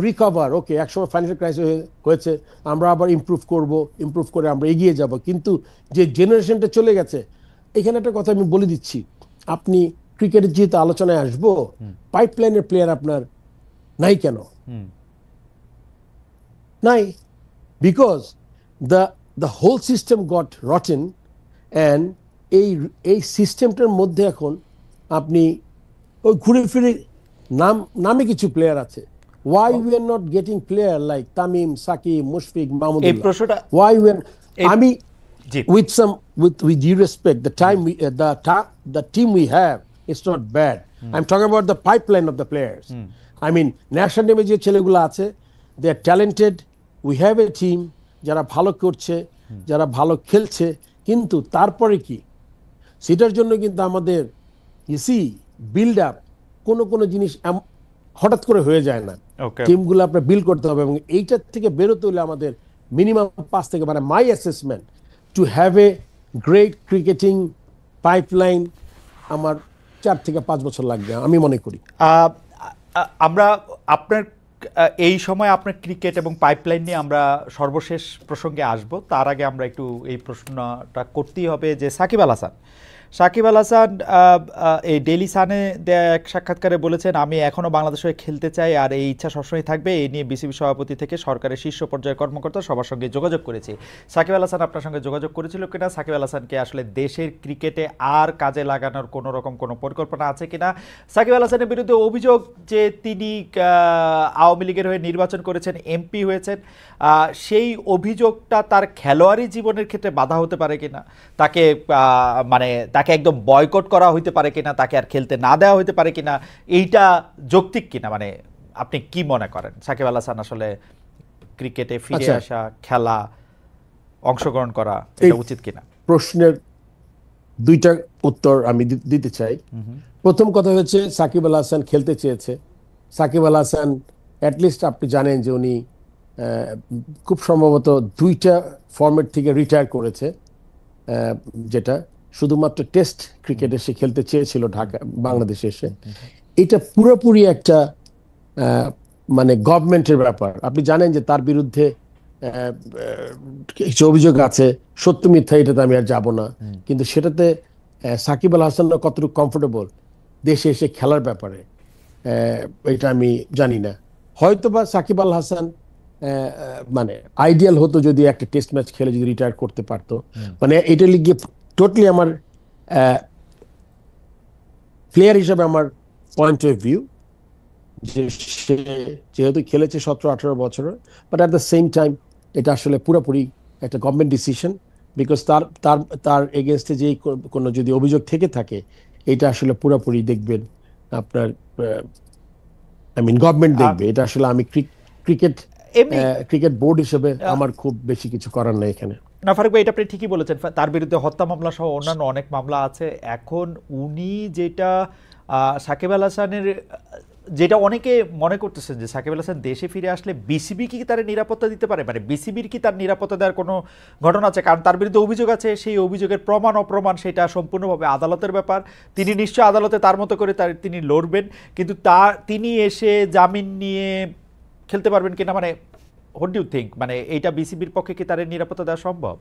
[SPEAKER 2] recover. Okay, একসময় ফাইন্যান্সিয়াল ক্রাইসিস হয়েছে, আমরা আবার ইমপ্রুভ করব, ইমপ্রুভ করে আমরা এগিয়ে যাব। কিন্তু যে জেনারেশনটা চলে গেছে, এখানে একটা কথা আমি বলে দিচ্ছি, আপনি ক্রিকেটের যেহেতু আলোচনায় আসবো, পাইপলাইনের প্লেয়ার আপনার নাই কেন? নাই, because the whole system got rotten. And এই সিস্টেমটার মধ্যে এখন আপনি ওই ঘুরে ফিরে নামে কিছু প্লেয়ার আছে। Why we are not getting player like Tamim, Saqib, Mushfiq, Mahmudullah? Why we are, I mean, with due respect, the team we have is not bad. I'm talking about the pipeline of the players. I mean, national team যে ছেলেগুলো আছে, they are talented. We have a team যারা ভালো করছে, যারা ভালো খেলছে, কিন্তু তারপরে কি, সেটার জন্য কিন্তু আমাদের বিল্ড আপ কোনো জিনিস হঠাৎ করে হয়ে যায় না। টিমগুলো আপনার বিল্ড করতে হবে, এবং এইটার থেকে বেরোতে হলে আমাদের মিনিমাম 5 থেকে, মানে মাই assessment, to have a great cricketing pipeline আমার 4 থেকে 5 বছর লাগবে আমি মনে করি।
[SPEAKER 1] আমরা আপনার এই সময় আপনার ক্রিকেট এবং পাইপলাইন নিয়ে আমরা সর্বশেষ প্রসঙ্গে আসব। তার আগে আমরা একটু এই প্রশ্নটা করতেই হবে যে সাকিব আল হাসান, সাকিব আল হাসান এই ডেইলি সানে দেয়া এক সাক্ষাৎকারে বলেছেন, আমি এখনো বাংলাদেশ হয়ে খেলতে চাই আর এই ইচ্ছা সবসময় থাকবে। এই নিয়ে বিসিবি সভাপতি থেকে সরকারের শীর্ষ পর্যায়ের কর্মকর্তা সবার সঙ্গে যোগাযোগ করেছি। সাকিব আল হাসান আপনার সঙ্গে যোগাযোগ করেছিল কিনা? সাকিব আল হাসানকে আসলে দেশের ক্রিকেটে আর কাজে লাগানোর কোনো রকম কোনো পরিকল্পনা আছে কিনা? সাকিব আল হাসানের বিরুদ্ধে অভিযোগ যে তিনি আওয়ামী লীগের হয়ে নির্বাচন করেছেন, এমপি হয়েছেন, সেই অভিযোগটা তার খেলোয়াড়ি জীবনের ক্ষেত্রে বাধা হতে পারে কিনা? তাকে মানে তাকে একদম বয়কট করা হইতে পারে কিনা? তাকে আর খেলতে না দেওয়া হইতে পারে কিনা? এইটা যৌক্তিক কিনা? মানে আপনি কি মনে করেন সাকিব আল হাসান আসলে ক্রিকেটে ফিরে আসা, খেলা, অংশগ্রহণ করা এটা উচিত কিনা?
[SPEAKER 2] প্রশ্নের দুইটা উত্তর আমি দিতে চাই। প্রথম কথা হচ্ছে সাকিব আল হাসান খেলতে চেয়েছে। সাকিব আল হাসান অ্যাটলিস্ট আপনি জানেন যে উনি খুব সম্ভবত 2টা ফরম্যাট থেকে রিটায়ার করেছে, যেটা শুধুমাত্র টেস্ট ক্রিকেটে সে খেলতে চেয়েছিল ঢাকা বাংলাদেশে এসে। এটা পুরোপুরি একটা মানে গভর্নমেন্টের ব্যাপার। আপনি জানেন যে তার বিরুদ্ধে কিছু অভিযোগ আছে, সত্য মিথ্যা এটাতে আমি আর যাব না, কিন্তু সেটাতে সাকিব আল হাসানরা কতটুকু কমফোর্টেবল দেশে এসে খেলার ব্যাপারে এটা আমি জানি না। হয়তোবা সাকিব আল হাসান মানে আইডিয়াল হতো যদি একটা টেস্ট ম্যাচ খেলে যদি রিটায়ার করতে পারতো। মানে এটা লিগে টোটালি আমার প্লেয়ার হিসেবে আমার পয়েন্ট অফ ভিউ যে সে যেহেতু খেলেছে 17-18 বছরে, but at the same time এটা আসলে পুরোপুরি একটা গভর্নমেন্ট ডিসিশন, বিকজ তার তার তার এগেনস্টে যে কোনো যদি অভিযোগ থেকে থাকে এটা আসলে পুরোপুরি দেখবেন আপনার গভর্নমেন্ট দেখবে। এটা আসলে আমি ক্রিকেট বোর্ড হিসেবে আমার খুব বেশি কিছু করার নেই এখানে।
[SPEAKER 1] না ফারুক ভাই, এটা আপনি ঠিকই বলেছেন, তার বিরুদ্ধে হত্যা মামলা সহ অন্যান্য অনেক মামলা আছে। এখন উনি যেটা সাকিব আল হাসানের যেটা অনেকে মনে করতেছেন যে সাকিব আল হাসান দেশে ফিরে আসলে বিসিবি কি তার নিরাপত্তা দিতে পারে, মানে বিসিবির কি তার নিরাপত্তা দেওয়ার কোনো ঘটনা আছে? কারণ তার বিরুদ্ধে অভিযোগ আছে, সেই অভিযোগের প্রমাণ অপ্রমাণ সেটা সম্পূর্ণভাবে আদালতের ব্যাপার। তিনি নিশ্চয় আদালতে তার মতো করে তিনি লড়বেন, কিন্তু তিনি এসে জামিন নিয়ে খেলতে পারবেন কিনা, মানে হোয়াট ডু ইউ থিঙ্ক, মানে এইটা বিসিবির পক্ষে কি তার নিরাপত্তা দেওয়া সম্ভব?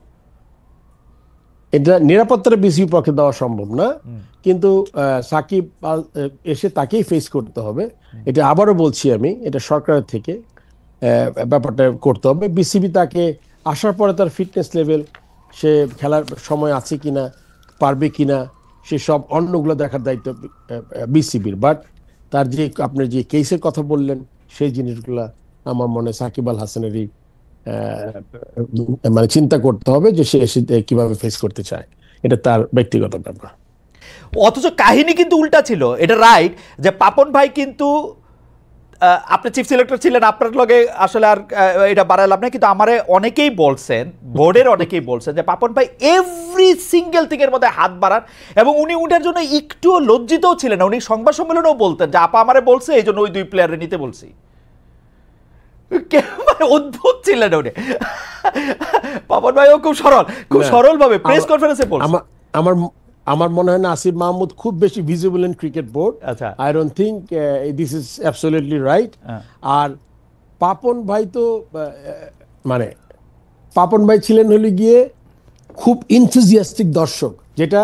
[SPEAKER 2] এটা নিরাপত্তার বিসিবির পক্ষে দেওয়া সম্ভব না, কিন্তু সাকিব এসে তাকেই ফেস করতে হবে। এটা আবারও বলছি আমি, এটা সরকারের থেকে ব্যাপারটা করতে হবে। বিসিবি তাকে আসার পরে তার ফিটনেস লেভেল, সে খেলার সময় আছে কিনা, পারবে কিনা, সে সব অন্যগুলো দেখার দায়িত্ব বিসিবির। বাট তার যে আপনি যে কেসের কথা বললেন সেই জিনিসগুলা আমার মনে সাকিব আল হাসানেরই মানে চিন্তা করতে হবে যে সে এসে কিভাবে ফেস করতে চায়, এটা তার ব্যক্তিগত ব্যাপার।
[SPEAKER 1] অথচ কাহিনী কিন্তু উল্টা ছিল, এটা রাইট যে পাপন ভাই কিন্তু আপনি চিফ সিলেক্টর ছিলেন, আপনার লগে আসলে আর এটা বাড়ালাম না, কিন্তু আমারে অনেকেই বলছেন, বোর্ডের অনেকেই বলছেন যে পাপন ভাই এভরি সিঙ্গেল থিংয়ের মধ্যে হাত বাড়ান, এবং উনি উঠার জন্য একটুও লজ্জিতও ছিলেন না। উনি সংবাদ সম্মেলনেও বলতেন যে আপা আমারে বলছে এই জন্য ওই 2 প্লেয়ারে নিতে বলছি। মানে অদ্ভুত ছিলেন উনি। পাপন ভাইও খুব সরল ভাবে প্রেস কনফারেন্সে বলছেন।
[SPEAKER 2] আমার মনে হয় না আসিফ মাহমুদ খুব বেশি visible in cricket board. I don't think this is absolutely right. আর পাপন ভাই তো মানে পাপন ভাই ছিলেন হলে গিয়ে খুব ইনথুজিয়াস্টিক দর্শক, যেটা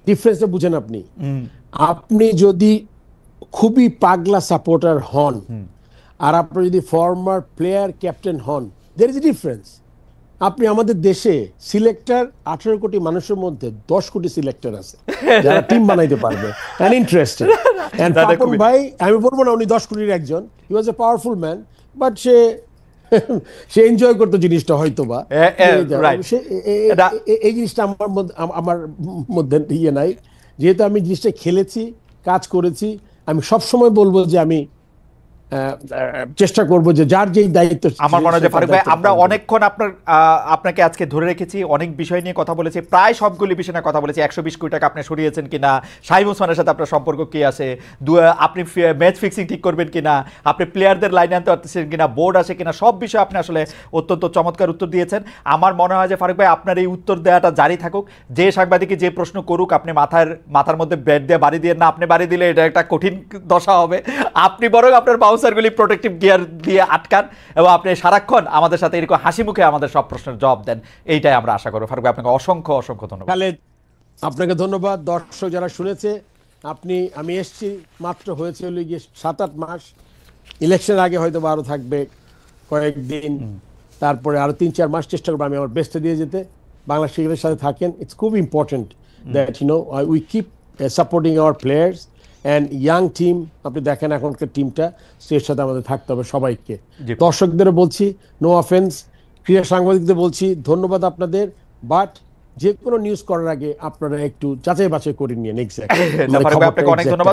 [SPEAKER 2] ডিফারেন্সটা বুঝেন আপনি। আপনি যদি খুবই পাগলা সাপোর্টার হন আর আপনি যদি ফর্মার প্লেয়ার ক্যাপ্টেন হন, দেয়ার ইজ এ ডিফারেন্স। আপনি আমাদের দেশে সিলেক্টর 18 কোটি মানুষের মধ্যে 10 কোটি সিলেক্টর আছে যারা টিম বানাইতে পারবে এন্ড ইন্টারেস্টেড। এন্ড পাপন ভাই, আমি বলবো না উনি 10 কোটির একজন, he was a powerful man, but সে এনজয় করতো জিনিসটা হয়তোবা। এই জিনিসটা আমার মধ্যে ইয়ে নাই, যেহেতু আমি জিনিসটা খেলেছি, কাজ করেছি। আমি সবসময় বলবো যে আমি চেষ্টা করব যে যার যেই দায়িত্ব।
[SPEAKER 1] আমার মনে হয় যে ফারুক ভাই আমরা অনেকক্ষণ আপনাকে আজকে ধরে রেখেছি, অনেক বিষয় নিয়ে কথা বলেছি, প্রায় সবগুলি বিষয় নিয়ে কথা বলেছি। 120 কোটি টাকা আপনি সরিয়েছেন কিনা, শাহিম ওসমানের সাথে আপনার সম্পর্ক কি আছে, আপনি ম্যাচ ফিক্সিং ঠিক করবেন কিনা, আপনি প্লেয়ারদের লাইনে আনতে পারতেছেন কিনা, বোর্ড আছে কিনা, সব বিষয়ে আপনি আসলে অত্যন্ত চমৎকার উত্তর দিয়েছেন। আমার মনে হয় যে ফারুক ভাই আপনার এই উত্তর দেওয়াটা জারি থাকুক। যে সাংবাদিককে যে প্রশ্ন করুক আপনি মাথার মধ্যে ব্যাট দিয়ে বাড়ি দিয়ে না, আপনি বাড়ি দিলে এটা একটা কঠিন দশা হবে। আপনি বরং আপনার বাউন্সারগুলি প্রোটেক্টিভ গিয়ার দিয়ে আটকান এবং আপনি সারাক্ষণ আমাদের সাথে এরকম হাসি মুখে আমাদের সব প্রশ্নের জবাব দেন, এইটাই আমরা আশা করব। ফারুক ভাই আপনাকে অসংখ্য ধন্যবাদ।
[SPEAKER 2] আপনাকে ধন্যবাদ। দর্শক যারা শুনেছে, আমি এসছি মাত্র, হয়েছে হলো গিয়ে 7-8 মাস। ইলেকশনের আগে হয়তো আরো থাকবে কয়েকদিন, তারপরে আরো 3-4 মাস চেষ্টা করবো আমি আমার বেস্টে দিয়ে যেতে। বাংলা ক্রিকেটের সাথে থাকেন, ইটস খুব important that we keep supporting our players and young team. আপনি দেখেন এখনকার টিমটা, এর সাথে আমাদের থাকতে হবে সবাইকে।
[SPEAKER 1] জি।
[SPEAKER 2] দর্শকদেরও বলছি নো অফেন্স, ক্রীড়া সাংবাদিকদের বলছি ধন্যবাদ আপনাদের, বাট যে কোনো নিউজ করার আগে আপনারা একটু যাচাই বাছাই করে নিন এক্সাক্ট
[SPEAKER 1] জাফর ভাই, আপনাকে অনেক ধন্যবাদ।